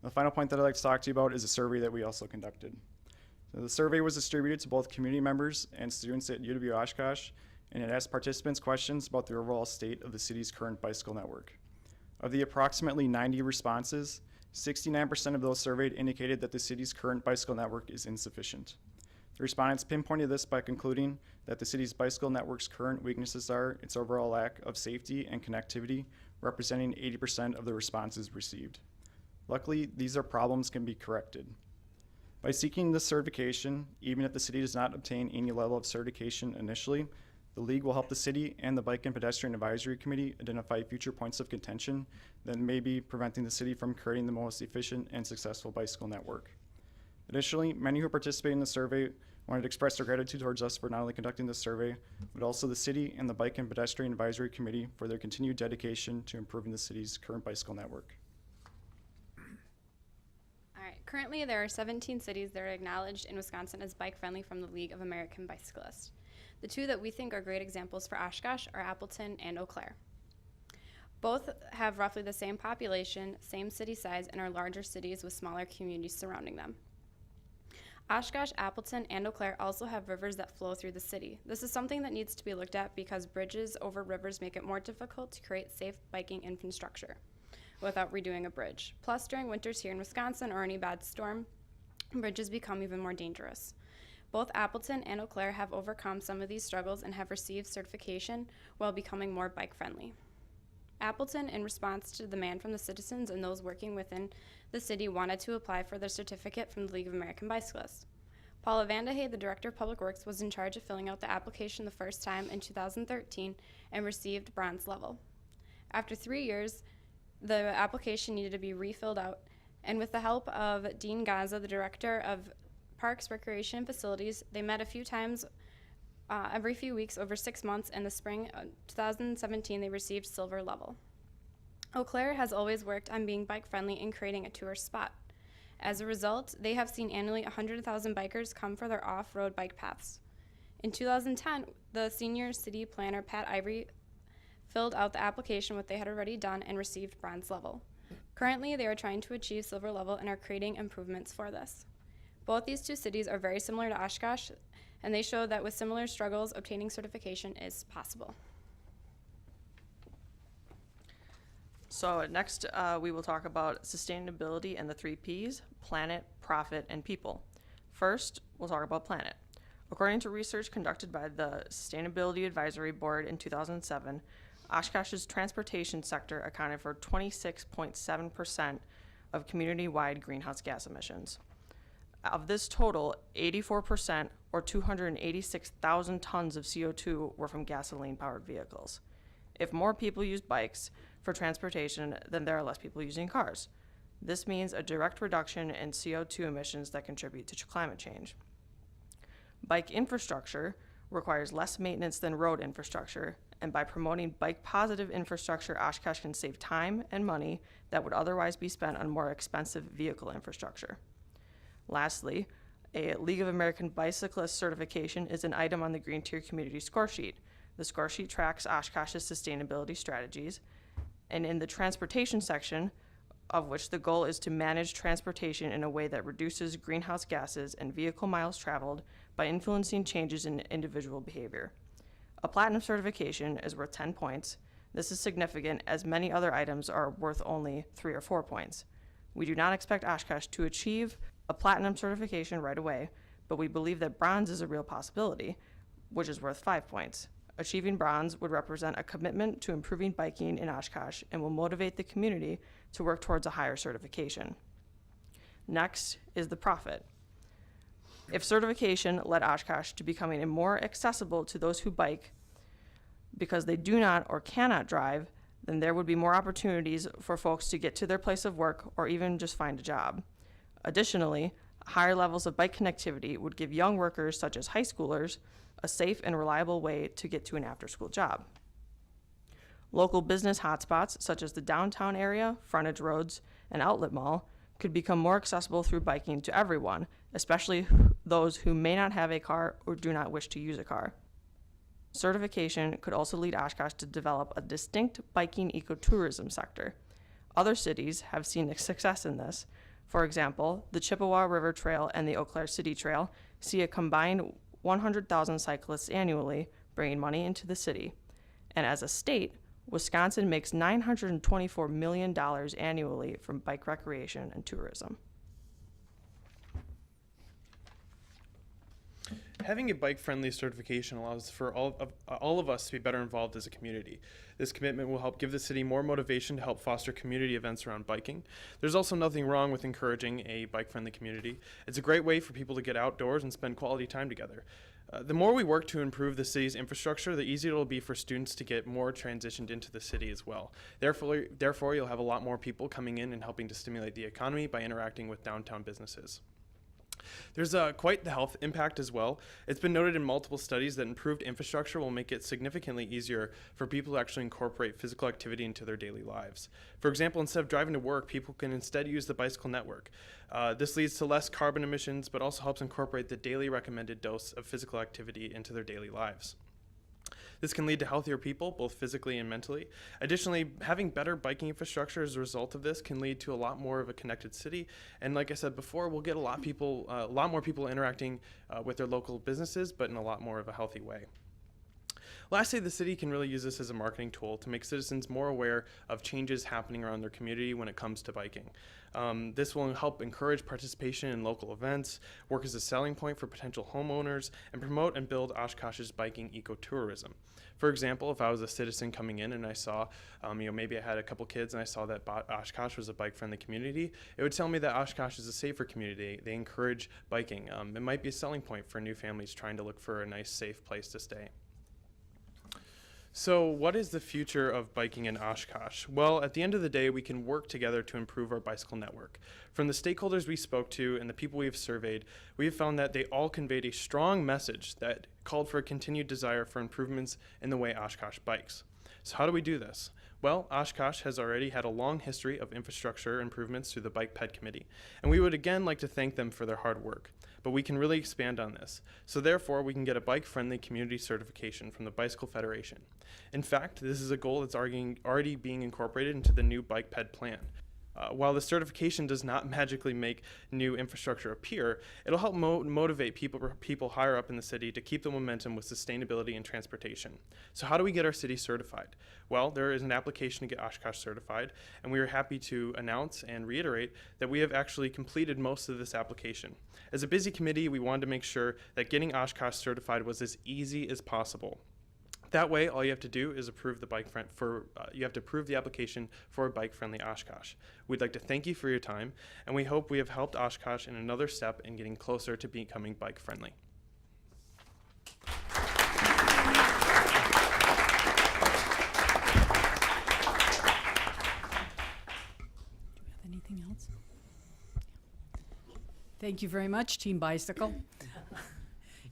The final point that I'd like to talk to you about is a survey that we also conducted. So the survey was distributed to both community members and students at UW Oshkosh, and it asked participants questions about the overall state of the city's current bicycle network. Of the approximately 90 responses, 69% of those surveyed indicated that the city's current bicycle network is insufficient. The respondents pinpointed this by concluding that the city's bicycle network's current weaknesses are its overall lack of safety and connectivity, representing 80% of the responses received. Luckily, these are problems can be corrected. By seeking this certification, even if the city does not obtain any level of certification initially, the League will help the city and the Bike and Pedestrian Advisory Committee identify future points of contention that may be preventing the city from creating the most efficient and successful bicycle network. Additionally, many who participated in the survey wanted to express their gratitude towards us for not only conducting this survey, but also the city and the Bike and Pedestrian Advisory Committee for their continued dedication to improving the city's current bicycle network. All right. Currently, there are 17 cities that are acknowledged in Wisconsin as bike-friendly from the League of American Bicyclists. The two that we think are great examples for Oshkosh are Appleton and Eau Claire. Both have roughly the same population, same city size, and are larger cities with smaller communities surrounding them. Oshkosh, Appleton, and Eau Claire also have rivers that flow through the city. This is something that needs to be looked at because bridges over rivers make it more difficult to create safe biking infrastructure without redoing a bridge. Plus, during winters here in Wisconsin or any bad storm, bridges become even more dangerous. Both Appleton and Eau Claire have overcome some of these struggles and have received certification while becoming more bike-friendly. Appleton, in response to demand from the citizens and those working within the city, wanted to apply for their certificate from the League of American Bicyclists. Paula Vandehay, the Director of Public Works, was in charge of filling out the application the first time in 2013 and received bronze level. After 3 years, the application needed to be refilled out, and with the help of Dean Gaza, the Director of Parks, Recreation, and Facilities, they met a few times every few weeks over 6 months. In the spring of 2017, they received silver level. Eau Claire has always worked on being bike friendly and creating a tourist spot. As a result, they have seen annually 100,000 bikers come for their off-road bike paths. In 2010, the senior city planner, Pat Ivory, filled out the application what they had already done and received bronze level. Currently, they are trying to achieve silver level and are creating improvements for this. Both these two cities are very similar to Oshkosh, and they show that with similar struggles, obtaining certification is possible. So next, we will talk about sustainability and the 3 Ps: planet, profit, and people. First, we'll talk about planet. According to research conducted by the Sustainability Advisory Board in 2007, Oshkosh's transportation sector accounted for 26.7% of community-wide greenhouse gas emissions. Of this total, 84%, or 286,000 tons of CO2, were from gasoline-powered vehicles. If more people use bikes for transportation, then there are less people using cars. This means a direct reduction in CO2 emissions that contribute to climate change. Bike infrastructure requires less maintenance than road infrastructure, and by promoting bike-positive infrastructure, Oshkosh can save time and money that would otherwise be spent on more expensive vehicle infrastructure. Lastly, a League of American Bicyclists certification is an item on the Green Tier Community Score Sheet. The score sheet tracks Oshkosh's sustainability strategies, and in the transportation section, of which the goal is to manage transportation in a way that reduces greenhouse gases and vehicle miles traveled by influencing changes in individual behavior. A platinum certification is worth 10 points. This is significant as many other items are worth only 3 or 4 points. We do not expect Oshkosh to achieve a platinum certification right away, but we believe that bronze is a real possibility, which is worth 5 points. Achieving bronze would represent a commitment to improving biking in Oshkosh and will motivate the community to work towards a higher certification. Next is the profit. If certification led Oshkosh to becoming more accessible to those who bike because they do not or cannot drive, then there would be more opportunities for folks to get to their place of work or even just find a job. Additionally, higher levels of bike connectivity would give young workers, such as high schoolers, a safe and reliable way to get to an after-school job. Local business hotspots, such as the downtown area, frontage roads, and outlet mall, could become more accessible through biking to everyone, especially those who may not have a car or do not wish to use a car. Certification could also lead Oshkosh to develop a distinct biking ecotourism sector. Other cities have seen success in this. For example, the Chippewa River Trail and the Eau Claire City Trail see a combined 100,000 cyclists annually, bringing money into the city. And as a state, Wisconsin makes $924 million annually from bike recreation and tourism. Having a bike-friendly certification allows for all of us to be better involved as a community. This commitment will help give the city more motivation to help foster community events around biking. There's also nothing wrong with encouraging a bike-friendly community. It's a great way for people to get outdoors and spend quality time together. The more we work to improve the city's infrastructure, the easier it will be for students to get more transitioned into the city as well. Therefore, you'll have a lot more people coming in and helping to stimulate the economy by interacting with downtown businesses. There's quite the health impact as well. It's been noted in multiple studies that improved infrastructure will make it significantly easier for people to actually incorporate physical activity into their daily lives. For example, instead of driving to work, people can instead use the bicycle network. This leads to less carbon emissions, but also helps incorporate the daily recommended dose of physical activity into their daily lives. This can lead to healthier people, both physically and mentally. Additionally, having better biking infrastructure as a result of this can lead to a lot more of a connected city. And like I said before, we'll get a lot more people interacting with their local businesses, but in a lot more of a healthy way. Lastly, the city can really use this as a marketing tool to make citizens more aware of changes happening around their community when it comes to biking. This will help encourage participation in local events, work as a selling point for potential homeowners, and promote and build Oshkosh's biking ecotourism. For example, if I was a citizen coming in and I saw, maybe I had a couple kids and I saw that Oshkosh was a bike-friendly community, it would tell me that Oshkosh is a safer community. They encourage biking. It might be a selling point for new families trying to look for a nice, safe place to stay. So what is the future of biking in Oshkosh? Well, at the end of the day, we can work together to improve our bicycle network. From the stakeholders we spoke to and the people we have surveyed, we have found that they all conveyed a strong message that called for a continued desire for improvements in the way Oshkosh bikes. So how do we do this? Well, Oshkosh has already had a long history of infrastructure improvements through the Bike Ped Committee, and we would again like to thank them for their hard work. But we can really expand on this. So therefore, we can get a bike-friendly community certification from the Bicycle Federation. In fact, this is a goal that's already being incorporated into the new Bike Ped plan. While the certification does not magically make new infrastructure appear, it'll help motivate people higher up in the city to keep the momentum with sustainability and transportation. So how do we get our city certified? Well, there is an application to get Oshkosh certified, and we are happy to announce and reiterate that we have actually completed most of this application. As a busy committee, we wanted to make sure that getting Oshkosh certified was as easy as possible. That way, all you have to do is approve the you have to approve the application for a bike-friendly Oshkosh. We'd like to thank you for your time, and we hope we have helped Oshkosh in another step in getting closer to becoming bike-friendly. Anything else? Thank you very much, Team Bicycle.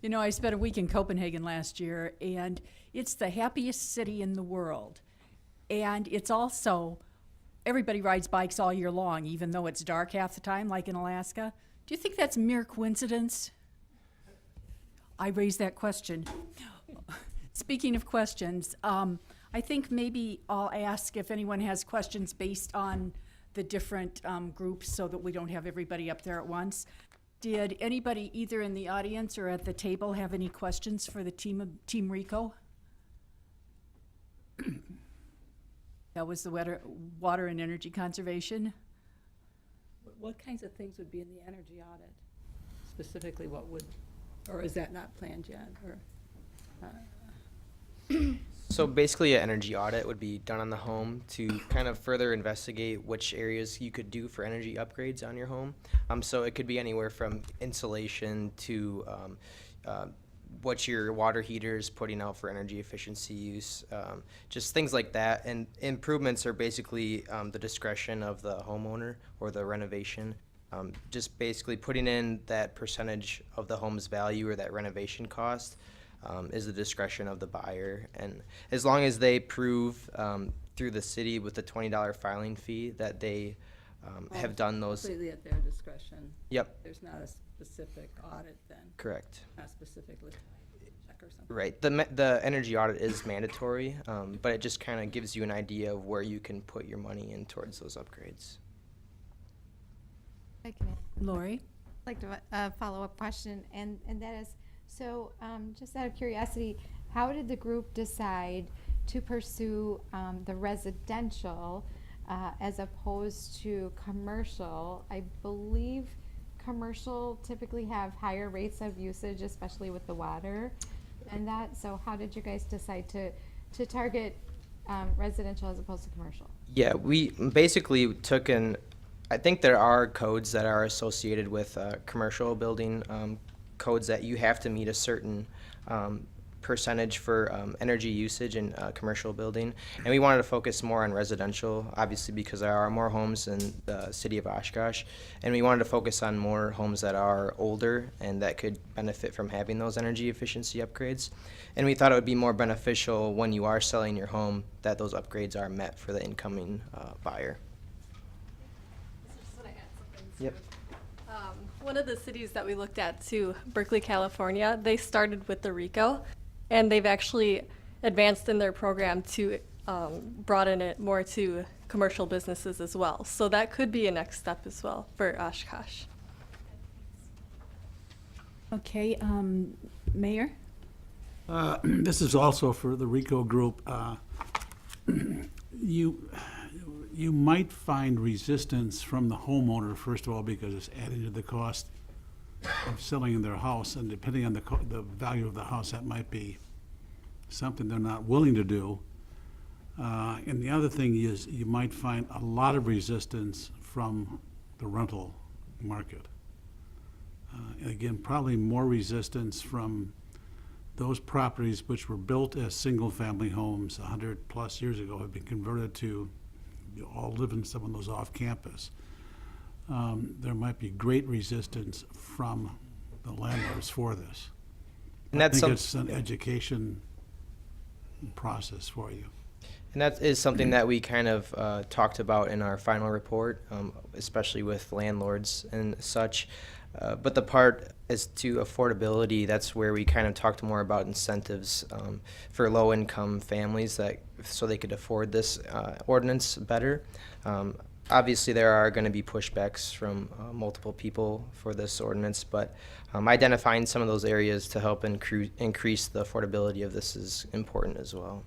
You know, I spent a week in Copenhagen last year, and it's the happiest city in the world. And it's also, everybody rides bikes all year long, even though it's dark half the time, like in Alaska. Do you think that's mere coincidence? I raised that question. Speaking of questions, I think maybe I'll ask if anyone has questions based on the different groups so that we don't have everybody up there at once. Did anybody either in the audience or at the table have any questions for the Team RECO? That was the water and energy conservation. What kinds of things would be in the energy audit? Specifically, what would, or is that not planned yet? Or So basically, an energy audit would be done on the home to kind of further investigate which areas you could do for energy upgrades on your home. So it could be anywhere from insulation to what your water heater is putting out for energy efficiency use, just things like that. And improvements are basically the discretion of the homeowner or the renovation. Just basically putting in that percentage of the home's value or that renovation cost is the discretion of the buyer. And as long as they prove through the city with the $20 filing fee that they have done those. Completely at their discretion. Yep. There's not a specific audit then. Correct. Not specifically check or something. Right. The energy audit is mandatory, but it just kind of gives you an idea of where you can put your money in towards those upgrades. Lori? I'd like to follow-up question, and that is, so just out of curiosity, how did the group decide to pursue the residential as opposed to commercial? I believe commercial typically have higher rates of usage, especially with the water and that. So how did you guys decide to target residential as opposed to commercial? Yeah, we basically took I think there are codes that are associated with commercial building, codes that you have to meet a certain percentage for energy usage in commercial building. And we wanted to focus more on residential, obviously because there are more homes in the city of Oshkosh. And we wanted to focus on more homes that are older and that could benefit from having those energy efficiency upgrades. And we thought it would be more beneficial when you are selling your home that those upgrades are met for the incoming buyer. Yep. One of the cities that we looked at too, Berkeley, California, they started with the RECO, and they've actually advanced in their program to broaden it more to commercial businesses as well. So that could be a next step as well for Oshkosh. Okay, Mayor? This is also for the RECO group. You might find resistance from the homeowner, first of all, because it's adding to the cost of selling their house, and depending on the value of the house, that might be something they're not willing to do. And the other thing is you might find a lot of resistance from the rental market. And again, probably more resistance from those properties which were built as single-family homes 100-plus years ago have been converted to, you all live in some of those off-campus. There might be great resistance from the landlords for this. And I that's think it's an education process for you. And that is something that we kind of talked about in our final report, especially with landlords and such. But the part as to affordability, that's where we kind of talked more about incentives for low-income families that so they could afford this ordinance better. Obviously, there are going to be pushbacks from multiple people for this ordinance, but identifying some of those areas to help increase the affordability of this is important as well.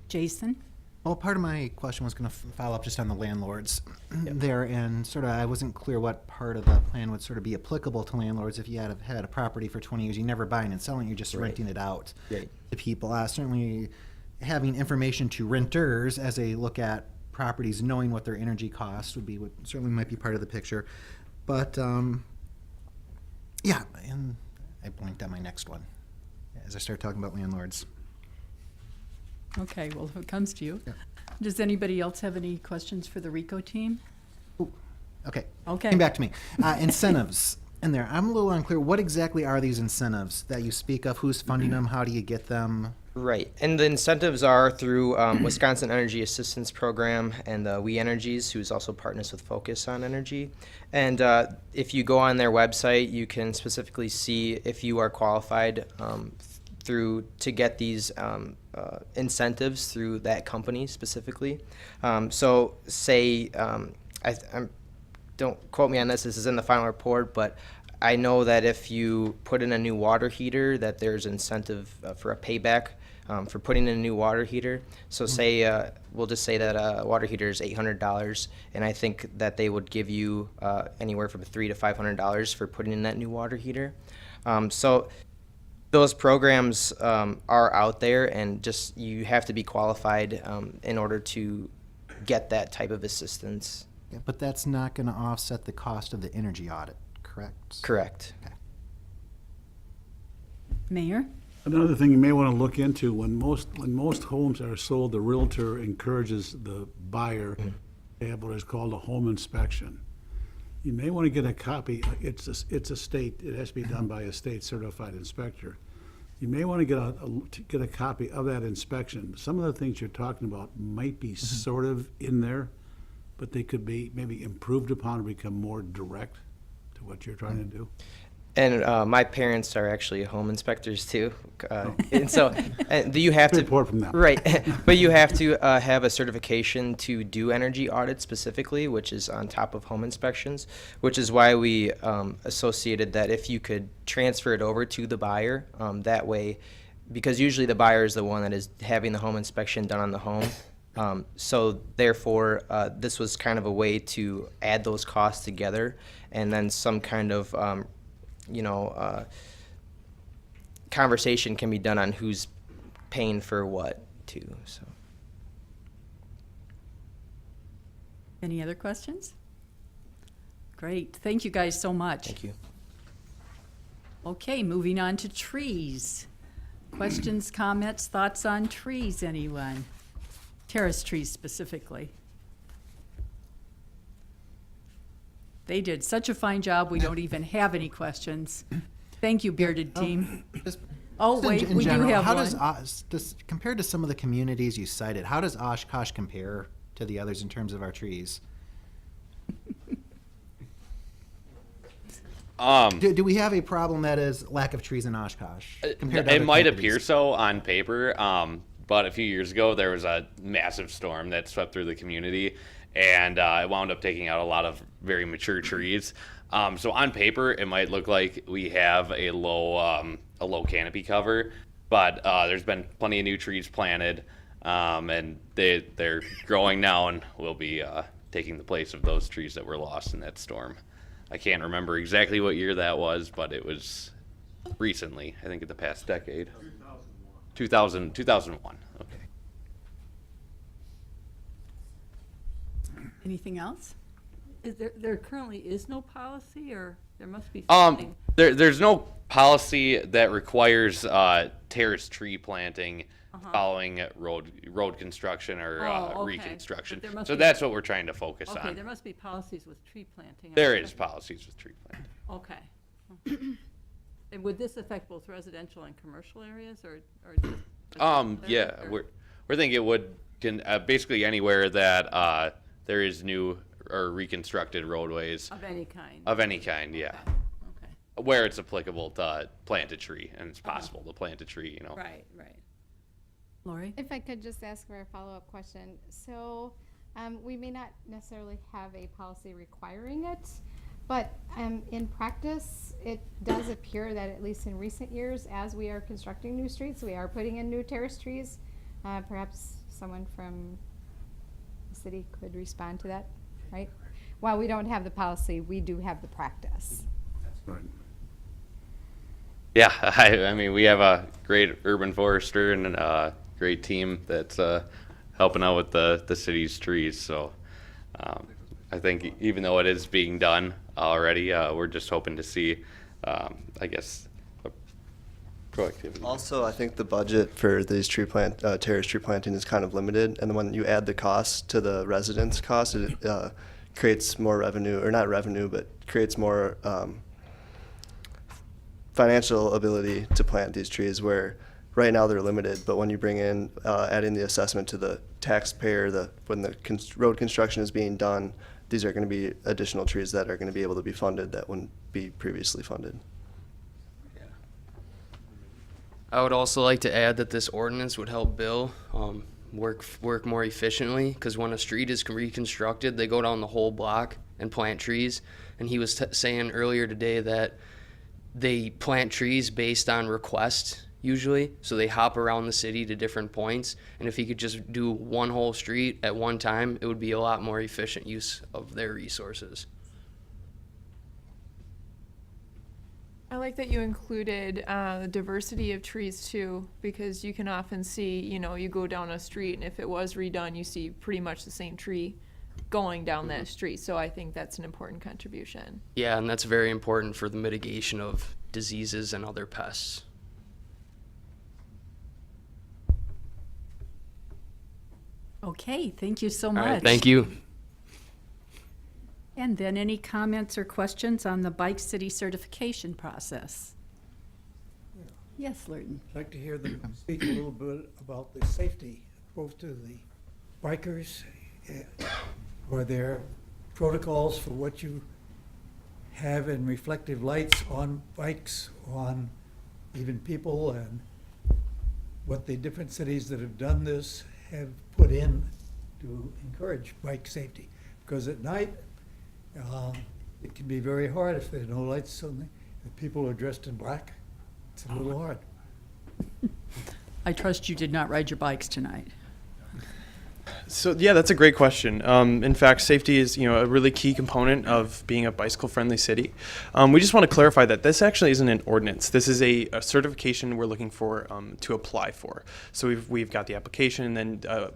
Jason? Well, part of my question was going to follow up just on the landlords there, and sort of I wasn't clear what part of the plan would sort of be applicable to landlords. If you had a property for 20 years, you're never buying and selling, you're just renting it out to people. Certainly having information to renters as they look at properties, knowing what their energy costs would be, would certainly might be part of the picture. But yeah, and I blinked on my next one as I start talking about landlords. Okay, well, if it comes to you. Does anybody else have any questions for the RECO team? Okay. Okay. Came back to me. Incentives in there. I'm a little unclear. What exactly are these incentives that you speak of? Who's funding them? How do you get them? Right, and the incentives are through Wisconsin Energy Assistance Program and We Energies, who's also partners with Focus on Energy. And if you go on their website, you can specifically see if you are qualified to get these incentives through that company specifically. So say, don't quote me on this is in the final report, but I know that if you put in a new water heater, that there's incentive for a payback for putting in a new water heater. So say, we'll just say that a water heater is $800, and I think that they would give you anywhere from $300 to $500 for putting in that new water heater. So those programs are out there, and just you have to be qualified in order to get that type of assistance. Yeah, but that's not going to offset the cost of the energy audit, correct? Correct. Okay. Mayor? Another thing you may want to look into, when most homes are sold, the realtor encourages the buyer to have what is called a home inspection. You may want to get a copy. It's a state. It has to be done by a state certified inspector. You may want to get a copy of that inspection. Some of the things you're talking about might be sort of in there, but they could be maybe improved upon or become more direct to what you're trying to do. And my parents are actually home inspectors too, and so do you have to report from them, right? But you have to have a certification to do energy audits specifically, which is on top of home inspections. Which is why we associated that if you could transfer it over to the buyer, that way, because usually the buyer is the one that is having the home inspection done on the home. So therefore, this was kind of a way to add those costs together, and then some kind of conversation can be done on who's paying for what too. So, Any other questions? Great, thank you guys so much. Thank you. Okay, moving on to trees. Questions, comments, thoughts on trees, anyone? Terrace trees specifically. They did such a fine job, we don't even have any questions. Thank you, Bearded Team. Oh, wait, in we do general, have how one. does compared to some of the communities you cited, how does Oshkosh compare to the others in terms of our trees? Do we have a problem that is lack of trees in Oshkosh? compared to It other might communities? appear so on paper, but a few years ago there was a massive storm that swept through the community, and it wound up taking out a lot of very mature trees. So on paper, it might look like we have a low canopy cover, but there's been plenty of new trees planted, and they're growing now and will be taking the place of those trees that were lost in that storm. I can't remember exactly what year that was, but it was recently, I think in the past decade. 2001. Okay. Anything else? There currently is no policy, or there must be something? There's no policy that requires terrace tree planting following road construction or Oh, okay. reconstruction. But there must So be- that's what we're trying to focus Okay, on. there must be policies with tree planting. There is policies with tree planting. Okay. And would this affect both residential and commercial areas, or just? Yeah, we're thinking it would basically anywhere that there is new or reconstructed roadways Of any kind? Of any kind, yeah. Okay. Where it's applicable to plant a tree, and it's possible to plant a tree, you know. Right, right. Lori? If I could just ask for a follow-up question. So, we may not necessarily have a policy requiring it, but in practice, it does appear that at least in recent years, as we are constructing new streets, we are putting in new terrace trees. Perhaps someone from the city could respond to that, right? While we don't have the policy, we do have the practice. Right. Yeah, I mean, we have a great urban forester and a great team that's helping out with the city's trees. So I think even though it is being done already, we're just hoping to see, I guess, proactivity. Also, I think the budget for these terrace tree planting is kind of limited, and then when you add the cost to the residents' cost, it creates more revenue, or not revenue, but creates more financial ability to plant these trees, where right now they're limited, but when you bring in adding the assessment to the taxpayer, when the road construction is being done, these are going to be additional trees that are going to be able to be funded that wouldn't be previously funded. I would also like to add that this ordinance would help Bill work more efficiently, because when a street is reconstructed, they go down the whole block and plant trees. And he was saying earlier today that they plant trees based on request usually, so they hop around the city to different points. And if he could just do one whole street at one time, it would be a lot more efficient use of their resources. I like that you included the diversity of trees too, because you can often see, you go down a street and if it was redone, you see pretty much the same tree going down that street. So I think that's an important contribution. Yeah, and that's very important for the mitigation of diseases and other pests. Okay, thank you so much. All right, thank you. And then any comments or questions on the Bike City certification process? Yes, Lurton. I'd like to hear them speak a little bit about the safety, both to the bikers. Are there protocols for what you have in reflective lights on bikes, on even people, and what the different cities that have done this have put in to encourage bike safety? Because at night, it can be very hard if there are no lights on if people are dressed in black. It's a little hard. I trust you did not ride your bikes tonight. So yeah, that's a great question. In fact, safety is a really key component of being a bicycle-friendly city. We just want to clarify that this actually isn't an ordinance. This is a certification we're looking for to apply for. So we've got the application, and then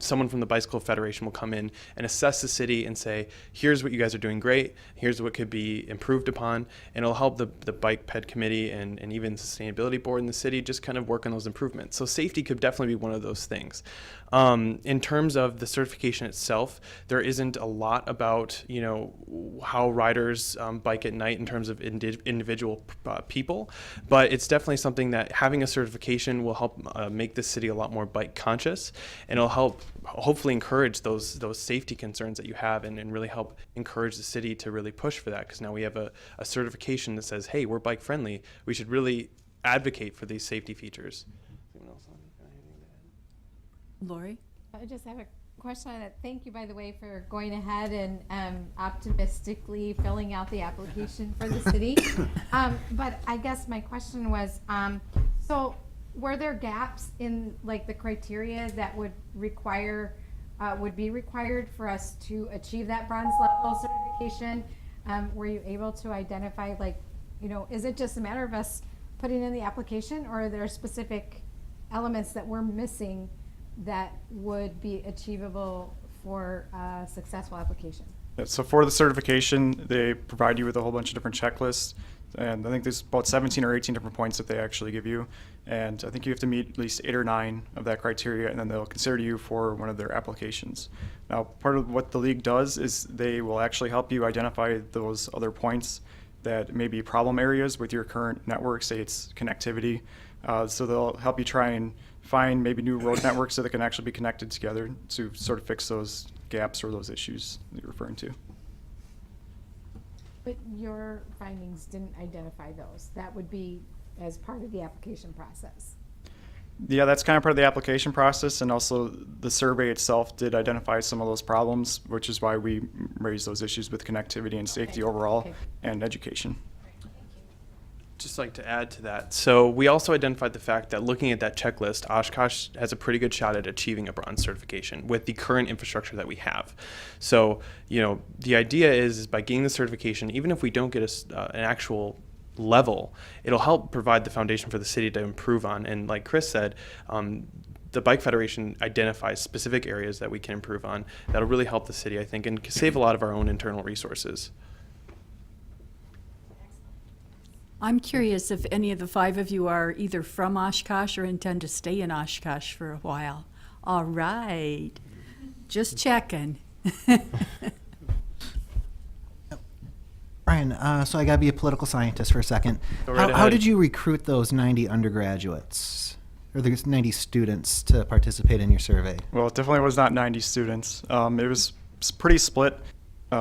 someone from the Bicycle Federation will come in and assess the city and say, here's what you guys are doing great, here's what could be improved upon, and it'll help the Bike Ped Committee and even Sustainability Board in the city just kind of work on those improvements. So safety could definitely be one of those things. In terms of the certification itself, there isn't a lot about how riders bike at night in terms of individual people, but it's definitely something that having a certification will help make the city a lot more bike conscious, and it'll help hopefully encourage those safety concerns that you have, and really help encourage the city to really push for that, because now we have a certification that says, hey, we're bike friendly, we should really advocate for these safety features. Lori? I just have a question on it. Thank you, by the way, for going ahead and optimistically filling out the application for the city. But I guess my question was, so were there gaps in the criteria that would be required for us to achieve that bronze level certification? Were you able to identify, is it just a matter of us putting in the application, or are there specific elements that we're missing that would be achievable for a successful application? So for the certification, they provide you with a whole bunch of different checklists. And I think there's about 17 or 18 different points that they actually give you. And I think you have to meet at least 8 or 9 of that criteria, and then they'll consider you for one of their applications. Now, part of what the league does is they will actually help you identify those other points that may be problem areas with your current network, say it's connectivity. So they'll help you try and find maybe new road networks so they can actually be connected together to sort of fix those gaps or those issues that you're referring to. But your findings didn't identify those. That would be as part of the application process. Yeah, that's kind of part of the application process, and also the survey itself did identify some of those problems, which is why we raised those issues with connectivity and safety overall and education. Just like to add to that. So we also identified the fact that looking at that checklist, Oshkosh has a pretty good shot at achieving a bronze certification with the current infrastructure that we have. So, you know, the idea is by getting the certification, even if we don't get an actual level, it'll help provide the foundation for the city to improve on. And like Chris said, the Bike Federation identifies specific areas that we can improve on that'll really help the city, I think, and save a lot of our own internal resources. I'm curious if any of the 5 of you are either from Oshkosh or intend to stay in Oshkosh for a while. All right. Just checking. Brian, so I got to be a political scientist for a second. Go right How ahead. did you recruit those 90 undergraduates or those 90 students to participate in your survey? Well, it definitely was not 90 students. It was pretty split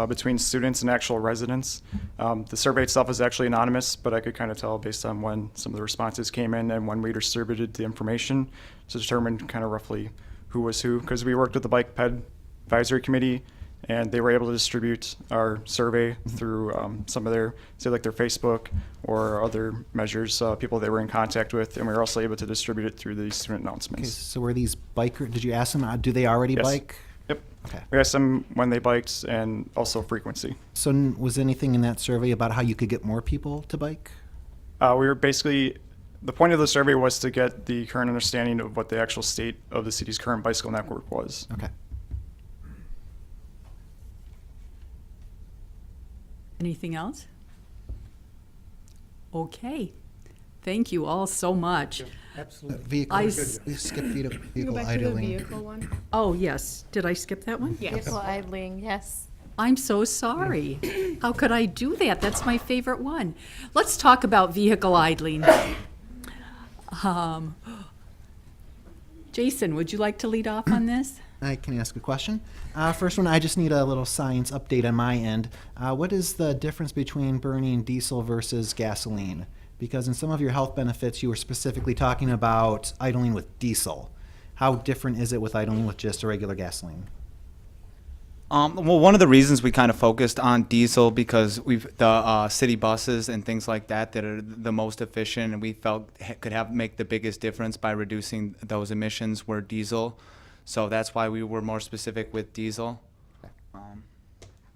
between students and actual residents. The survey itself is actually anonymous, but I could kind of tell based on when some of the responses came in and when we distributed the information to determine kind of roughly who was who, because we worked with the Bike Ped Advisory Committee, and they were able to distribute our survey through some of their, say like their Facebook or other measures, people they were in contact with, and we were also able to distribute it through the student Okay, announcements. so were these biker? Did you ask them? Do they already Yes. bike? Yep. Okay. We asked them when they biked and also frequency. So was anything in that survey about how you could get more people to bike? We were basically, the point of the survey was to get the current understanding of what the actual state of the city's current bicycle network was. Okay. Anything else? Okay. Thank you all so much. Absolutely. Vehicle, I we s- skip vehicle Go back to the idling. vehicle one. Oh, yes. Did I skip that one? Vehicle idling, yes. I'm so sorry. How could I do that? That's my favorite one. Let's talk about vehicle idling. Jason, would you like to lead off on this? I can ask a question. First one, I just need a little science update on my end. What is the difference between burning diesel versus gasoline? Because in some of your health benefits, you were specifically talking about idling with diesel. How different is it with idling with just a regular gasoline? Well, one of the reasons we kind of focused on diesel because the city buses and things like that are the most efficient, and we felt could make the biggest difference by reducing those emissions were diesel. So that's why we were more specific with diesel.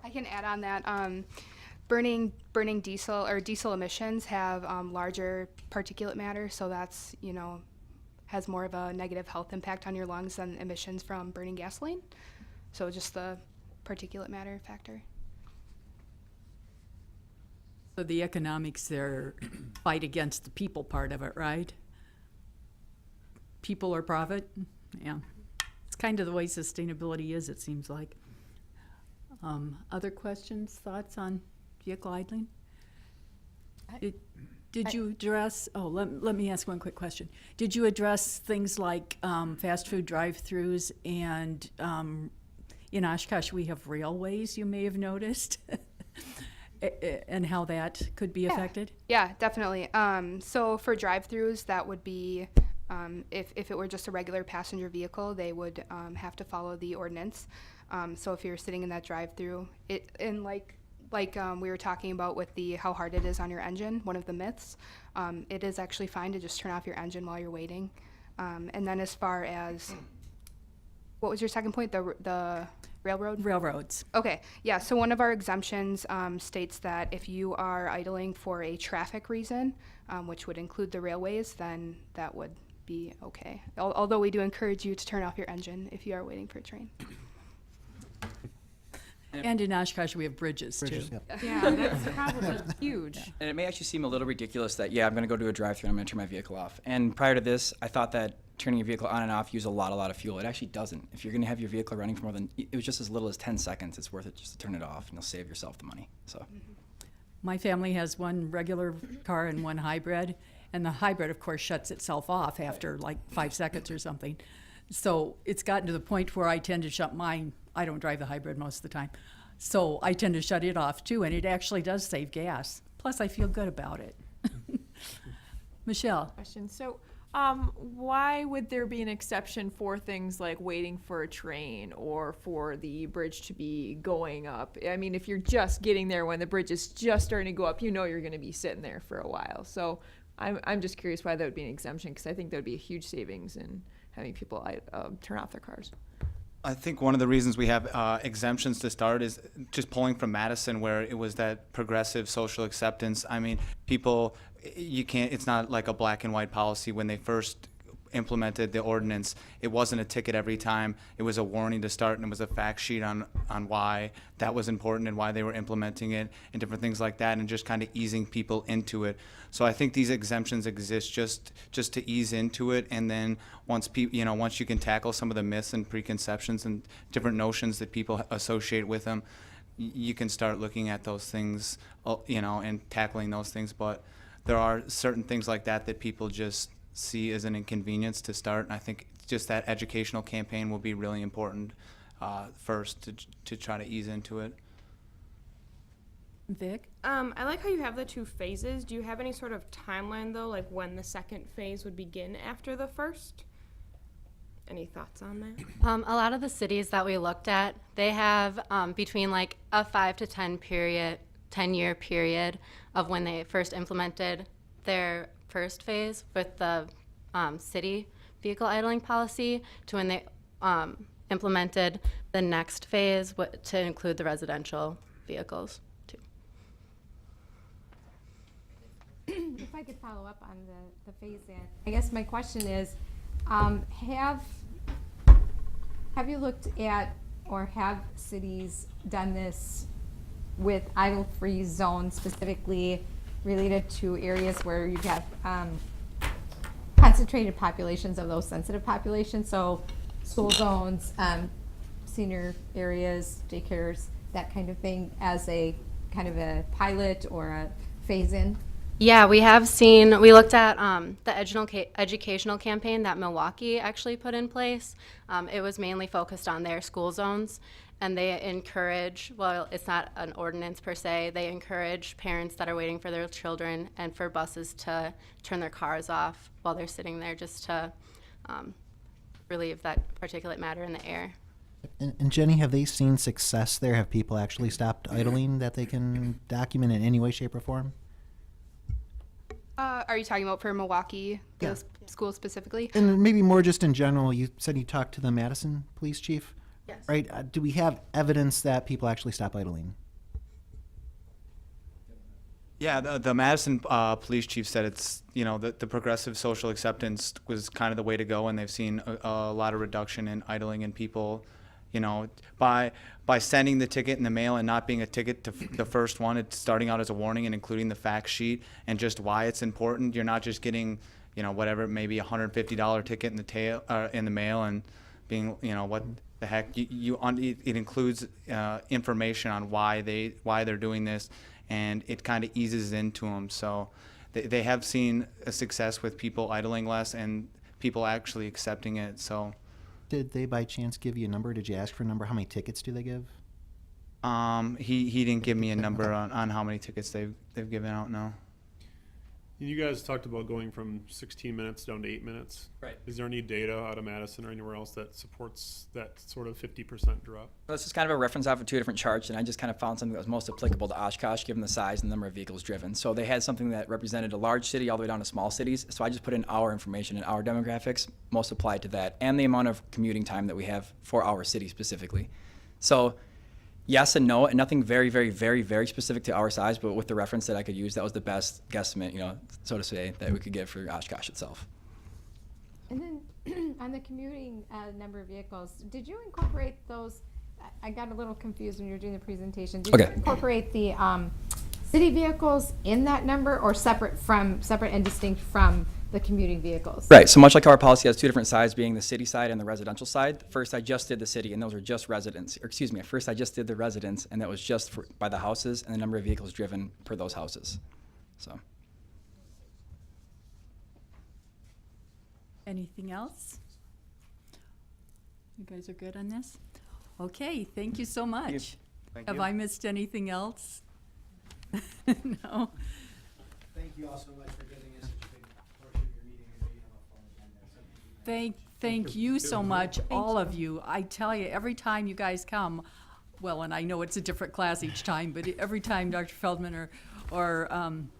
I can add on that. Burning diesel or diesel emissions have larger particulate matter, so that's, you know, has more of a negative health impact on your lungs than emissions from burning gasoline. So just the particulate matter factor. So the economics there fight against the people part of it, right? People or profit? Yeah. It's kind of the way sustainability is, it seems like. Other questions, thoughts on vehicle idling? Did you address, let me ask one quick question. Did you address things like fast food drive-throughs and in Oshkosh we have railways, you may have noticed, and how that could be affected? Yeah, definitely. So for drive-throughs, that would be, if it were just a regular passenger vehicle, they would have to follow the ordinance. So if you're sitting in that drive-through, we were talking about with the how hard it is on your engine, one of the myths, it is actually fine to just turn off your engine while you're waiting. And then as far as, what was your second point? The railroad? Railroads. Okay, yeah, so one of our exemptions states that if you are idling for a traffic reason, which would include the railways, then that would be okay. Although we do encourage you to turn off your engine if you are waiting for a train. And in Oshkosh, we have bridges, Bridges, too. yep. Yeah, that's probably huge. And it may actually seem a little ridiculous that, yeah, I'm going to go do a drive-through and I'm going to turn my vehicle off. And prior to this, I thought that turning your vehicle on and off used a lot of fuel. It actually doesn't. If you're going to have your vehicle running for more than, it was just as little as 10 seconds, it's worth it just to turn it off and you'll save yourself the money. So. My family has one regular car and one hybrid, and the hybrid, of course, shuts itself off after like 5 seconds or something. So it's gotten to the point where I tend to shut mine. I don't drive the hybrid most of the time. So I tend to shut it off too, and it actually does save gas. Plus, I feel good about it. Michelle? Question. So, why would there be an exception for things like waiting for a train or for the bridge to be going up? I mean, if you're just getting there when the bridge is just starting to go up, you know you're going to be sitting there for a while. So I'm just curious why that would be an exemption, because I think that would be a huge savings in having people turn off their cars. I think one of the reasons we have exemptions to start is just pulling from Madison, where it was that progressive social acceptance. I mean, people, you can't, it's not like a black and white policy. When they first implemented the ordinance, it wasn't a ticket every time. It was a warning to start, and it was a fact sheet on why that was important and why they were implementing it and different things like that, and just kind of easing people into it. So I think these exemptions exist just to ease into it, and then once once you can tackle some of the myths and preconceptions and different notions that people associate with them, you can start looking at those things, and tackling those things. But there are certain things like that people just see as an inconvenience to start, and I think just that educational campaign will be really important first to try to ease into it. Vic? I like how you have the 2 phases. Do you have any sort of timeline, though, like when the second phase would begin after the first? Any thoughts on that? A lot of the cities that we looked at, they have between like a 5 to 10-year period of when they first implemented their first phase with the city vehicle idling policy to when they implemented the next phase to include the residential vehicles too. If I could follow up on the phase-in, I guess my question is, have you looked at, or have cities done this with idle-free zones specifically related to areas where you have concentrated populations of those sensitive populations, so school zones, senior areas, daycares, that kind of thing, as a kind of a pilot or a phase-in? Yeah, we looked at the educational campaign that Milwaukee actually put in place. It was mainly focused on their school zones, and they encourage, well, it's not an ordinance per se, they encourage parents that are waiting for their children and for buses to turn their cars off while they're sitting there, just to relieve that particulate matter in the air. And Jenny, have they seen success there? Have people actually stopped idling that they can document in any way, shape, or form? Are you talking about for Milwaukee, the Yeah. school specifically? And maybe more just in general, you said you talked to the Madison police chief? Yes. Right? Do we have evidence that people actually stop idling? Yeah, the Madison police chief said it's, the progressive social acceptance was kind of the way to go, and they've seen a lot of reduction in idling, and people, by sending the ticket in the mail and not being a ticket to the first one, it's starting out as a warning and including the fact sheet and just why it's important. You're not just getting, whatever, maybe $150 ticket in the mail and being, what the heck. It includes information on why they're doing this, and it kind of eases into them. So they have seen a success with people idling less and people actually accepting it. So. Did they by chance give you a number? Did you ask for a number? How many tickets do they give? He didn't give me a number on how many tickets they've given out. No. You guys talked about going from 16 minutes down to 8 minutes. Right. Is there any data out of Madison or anywhere else that supports that sort of 50% drop? Well, this is kind of a reference off of 2 different charts, and I just kind of found something that was most applicable to Oshkosh given the size and the number of vehicles driven. So they had something that represented a large city all the way down to small cities. So I just put in our information and our demographics, most applied to that, and the amount of commuting time that we have for our city specifically. So yes and no, and nothing very, very, very, very specific to our size, but with the reference that I could use, that was the best guesstimate, so to say, that we could get for Oshkosh itself. And then on the commuting number of vehicles, did you incorporate those I got a little confused when you were doing the presentation. Did Okay. you incorporate the city vehicles in that number, or separate and distinct from the commuting vehicles? Right, so much like our policy has two different sides, being the city side and the residential side. First, I just did the city, and those are just residents. Or excuse me, first I just did the residents, and that was just by the houses and the number of vehicles driven per those houses. So. Anything else? You guys are good on this? Okay, thank you so much. Thank Have you. I missed anything else? No? Thank you all so much for giving us such a big portion of your meeting. I know you have a full agenda. Thank you so much, all of you. I tell you, every time you guys come, well, and I know it's a different class each time, but every time Dr. Feldman or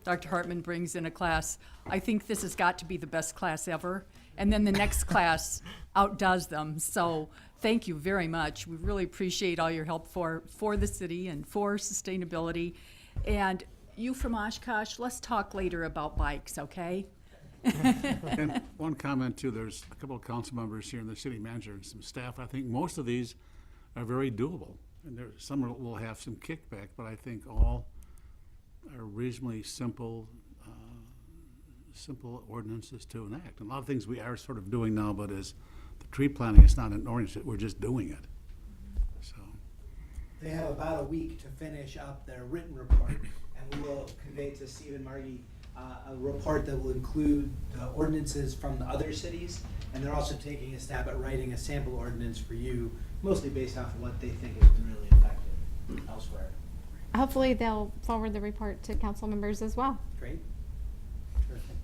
Dr. Hartman brings in a class, I think this has got to be the best class ever. And then the next class outdoes them. So thank you very much. We really appreciate all your help for the city and for sustainability. And you from Oshkosh, let's talk later about bikes, okay? And one comment too, there's a couple of council members here and the city manager and some staff. I think most of these are very doable. And some will have some kickback, but I think all are reasonably simple ordinances to enact. And a lot of things we are sort of doing now, but as the tree planting, it's not an ordinance, we're just doing it. So. They have about a week to finish up their written report, and we will convey to Stephen Margie a report that will include the ordinances from the other cities, and they're also taking a stab at writing a sample ordinance for you, mostly based off of what they think has been really effective elsewhere. Hopefully they'll forward the report to council members as well. Great. Terrific.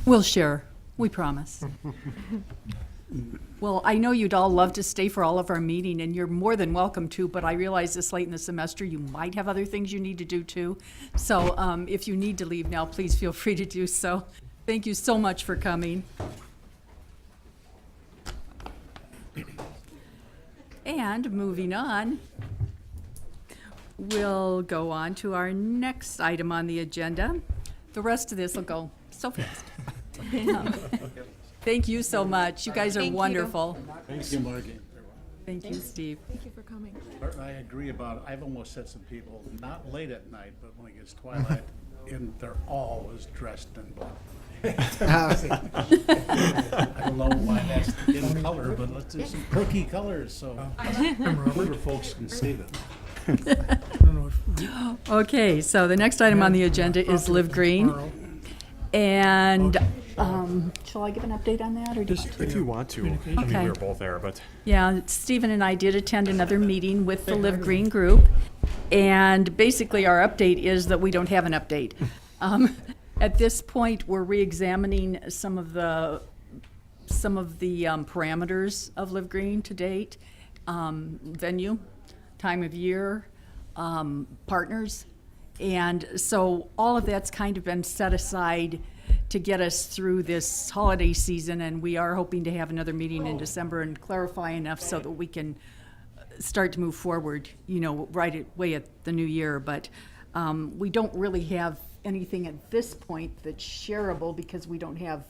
We'll share, we promise. Well, I know you'd all love to stay for all of our meeting, and you're more than welcome to, but I realize this late in the semester, you might have other things you need to do too. So if you need to leave now, please feel free to do so. Thank you so much for coming. And moving on, we'll go on to our next item on the agenda. The rest of this will go so fast. Thank you so much. You guys are Thank you. wonderful. Thank you, Margie. Thank you, Steve. Thank you for coming. Bert and I agree about, I've almost said some people, not late at night, but when it gets twilight, and they're always dressed in black. I don't know why that's in color, but let's do some perky colors, so older folks can see them. Okay, so the next item on the agenda is Live Green. And shall I give an update on that, or Just if you want to. I mean, Okay. we were both there, but Yeah, Stephen and I did attend another meeting with the Live Green group, and basically our update is that we don't have an update. At this point, we're re-examining some of the parameters of Live Green to date, venue, time of year, partners, and so all of that's kind of been set aside to get us through this holiday season, and we are hoping to have another meeting in December and clarify enough so that we can start to move forward, right away at the new year. But we don't really have anything at this point that's shareable because we don't have.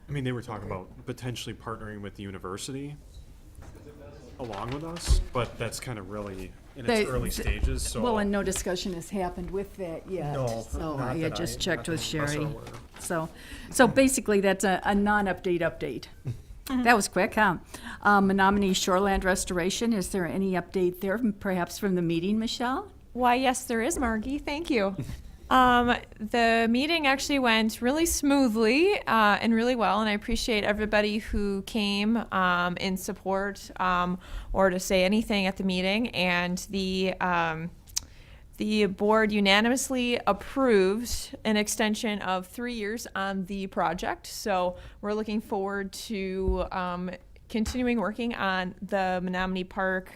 I mean, they were talking about potentially partnering with the university along with us, but that's kind of really in its early stages, so. Well, and no discussion has happened with that yet. No, So not I had that just I- checked not with that I'm Sherry. aware. So basically, that's a non-update update. That was quick, huh? Menominee Shoreland Restoration, is there any update there, perhaps from the meeting, Michelle? Why, yes, there is, Margie. Thank you. The meeting actually went really smoothly and really well, and I appreciate everybody who came in support or to say anything at the meeting. And the board unanimously approved an extension of 3 years on the project. So we're looking forward to continuing working on the Menominee Park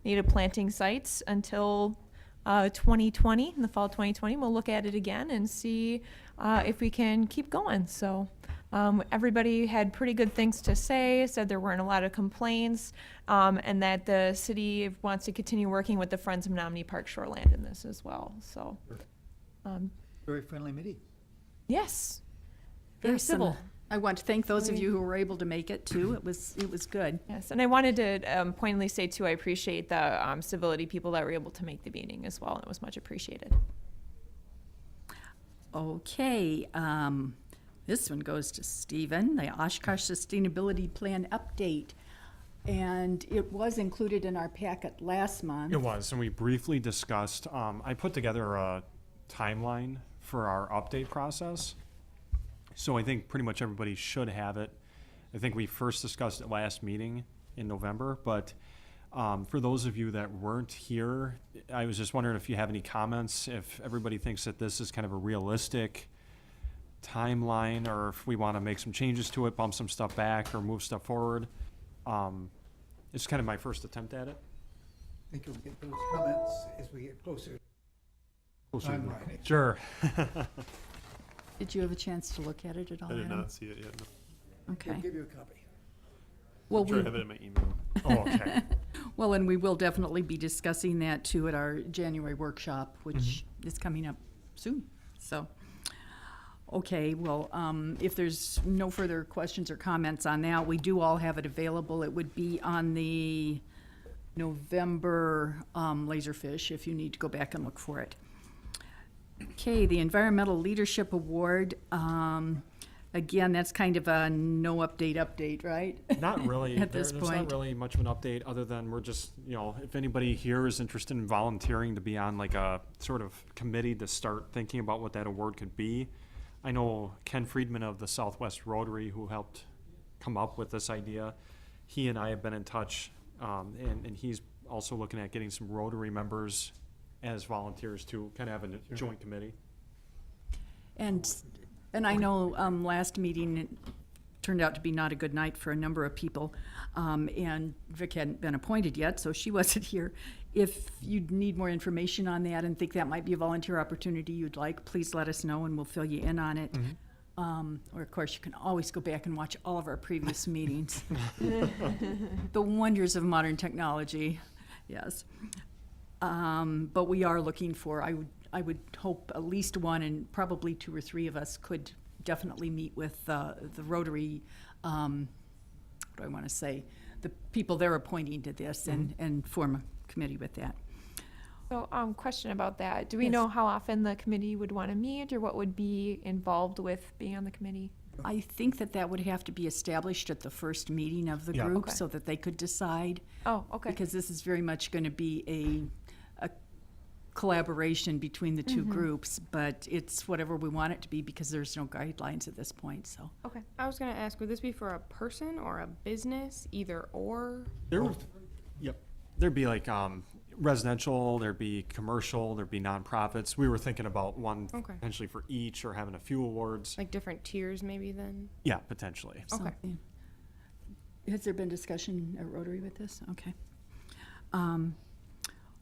native planting sites until 2020, in the fall of 2020. We'll look at it again and see if we can keep going. So everybody had pretty good things to say, said there weren't a lot of complaints, and that the city wants to continue working with the Friends of Menominee Park Shoreland in this as well. So Very friendly meeting. yes, very Yes, and civil. I want to thank those of you who were able to make it too. It was good. Yes, and I wanted to pointedly say too, I appreciate the civility people that were able to make the meeting as well. It was much appreciated. Okay, this one goes to Stephen, the Oshkosh Sustainability Plan update. And it was included in our packet last month. It was, and we briefly discussed, I put together a timeline for our update process. So I think pretty much everybody should have it. I think we first discussed it last meeting in November, but for those of you that weren't here, I was just wondering if you have any comments, if everybody thinks that this is kind of a realistic timeline, or if we want to make some changes to it, bump some stuff back, or move stuff forward. It's kind of my first attempt at it. I think you'll get those comments as we get closer. Timeline. Sure. Did you have a chance to look at it at all? I did Adam? not see it yet. No. Okay. We'll give you a copy. Well, I'm sure I have it in my email. Oh, okay. Well, and we will definitely be discussing that too at our January workshop, which is coming up soon. So, okay, well, if there's no further questions or comments on that, we do all have it available. It would be on the November Laserfish if you need to go back and look for it. Okay, the Environmental Leadership Award. Again, that's kind of a no update, right? Not really. At this There's point. not really much of an update other than we're just, if anybody here is interested in volunteering to be on like a sort of committee to start thinking about what that award could be. I know Ken Friedman of the Southwest Rotary, who helped come up with this idea. He and I have been in touch, and he's also looking at getting some Rotary members as volunteers to kind of have a joint committee. And I know last meeting it turned out to be not a good night for a number of people, and Vic hadn't been appointed yet, so she wasn't here. If you need more information on that and think that might be a volunteer opportunity you'd like, please let us know and we'll fill you in on it. Or of course, you can always go back and watch all of our previous meetings. The wonders of modern technology, yes. But we are looking for, I would hope at least one and probably 2 or 3 of us could definitely meet with the Rotary, what do I want to say, the people they're appointing to this and form a committee with that. So, question about that. Do we Yes. know how often the committee would want to meet or what would be involved with being on the committee? I think that would have to be established at the first meeting of the Yeah. group Okay. so that they could decide. Oh, okay. Because this is very much going to be a collaboration between the 2 groups, but it's whatever we want it to be because there's no guidelines at this point, so. Okay. I was gonna ask, would this be for a person or a business, either or? There'd be like residential, there'd be commercial, there'd be nonprofits. We were thinking about one Okay. potentially for each, or having a few awards. Like different tiers maybe then? Yeah, potentially. Okay. Something. Has there been discussion at Rotary with this? Okay.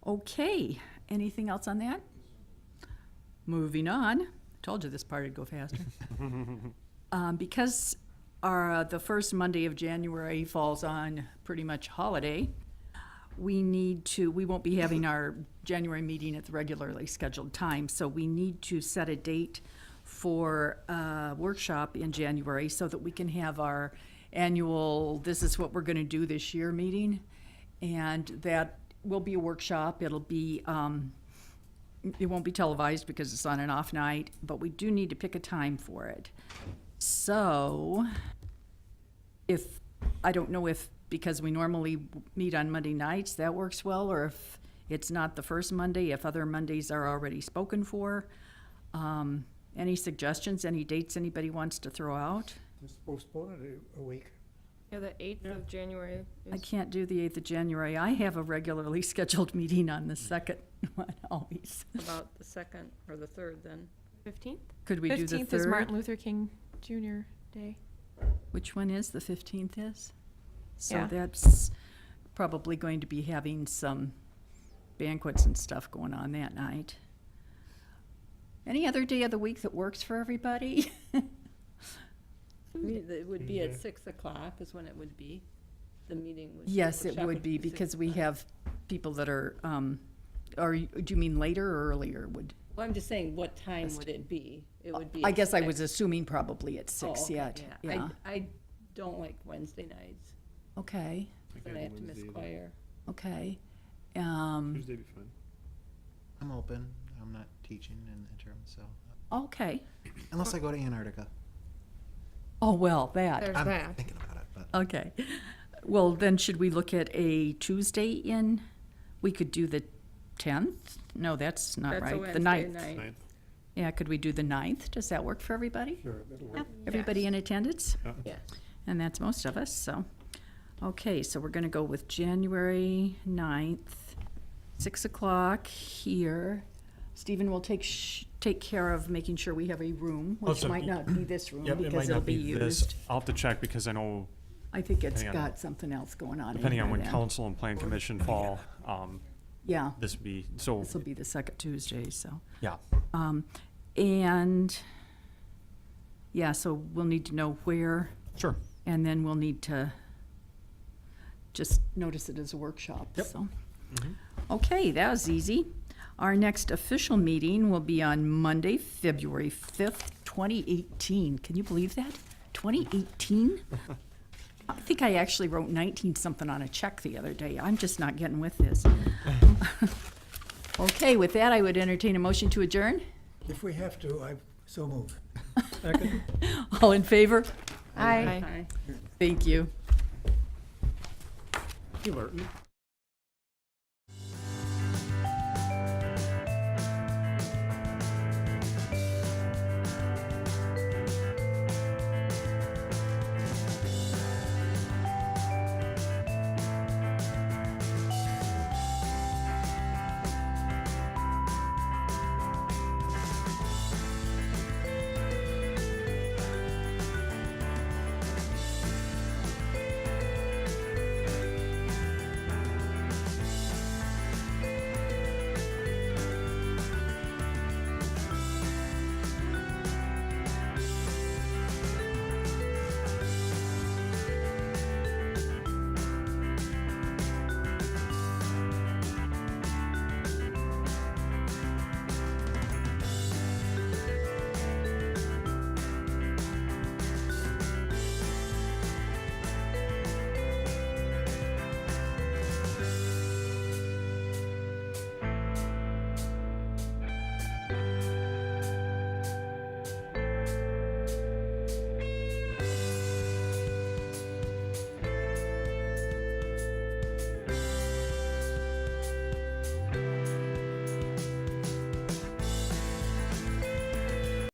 Okay, anything else on that? Moving on. Told you this part would go faster. Because the first Monday of January falls on pretty much holiday, we won't be having our January meeting at the regularly scheduled time, so we need to set a date for a workshop in January so that we can have our annual, this is what we're gonna do this year meeting. And that will be a workshop. It'll be, it won't be televised because it's on an off night, but we do need to pick a time for it. So, I don't know if, because we normally meet on Monday nights, that works well, or if it's not the first Monday, if other Mondays are already spoken for. Any suggestions, any dates anybody wants to throw out? Just postpone it a week. Yeah, the 8th of January I is, can't do the 8th of January. I have a regularly scheduled meeting on the 2nd one always. About the 2nd or the 3rd then. 15th? Could we do the 15th is 3rd? Martin Luther King Jr. Day. Which one is, the 15th is? So Yeah. that's probably going to be having some banquets and stuff going on that night. Any other day of the week that works for everybody? It would be at 6 o'clock is when it would be. The meeting would. Yes, it workshop would be, 6 because we o'clock. have people that are, do you mean later or earlier would? Well, I'm just saying, what time would it be? It would be. I guess I at was six. assuming probably at Oh, 6 okay, yet, yeah. yeah. I don't like Wednesday nights, Okay, then I have to miss choir. okay. Tuesday be fine. I'm open. I'm not teaching in the interim, so, Okay. unless I go to Antarctica. Oh, well, that. There's I'm that. thinking about it, but Okay. Well, then should we look at a Tuesday in? We could do the 10th? No, that's not That's a right. The Wednesday 9th. night. Ninth. Yeah, could we do the 9th? Does that work for everybody? Sure, that'll work. Everybody in attendance? Yeah. Yes. And that's most of us, so. Okay, so we're gonna go with January 9th, 6 o'clock here. Stephen will take care of making sure we have a room, which so might not be this room Yep, it because might it'll not be be this. used. I'll have to check because I know, I think it's depending on- got something else going on in depending on here when then. council and plan commission fall, Yeah, this would be, so, this will be the second Tuesday, so. yeah. And, yeah, so we'll need to know where, Sure. and then we'll need to just notice it as a workshop, so. Okay, that was easy. Our next official meeting will be on Monday, February 5th, 2018. Can you believe that? 2018? I think I actually wrote 19 something on a check the other day. I'm just not getting with this. Okay, with that, I would entertain a motion to adjourn. If we have to, I so move. All in favor? Aye. Thank you. Hey, Lurton.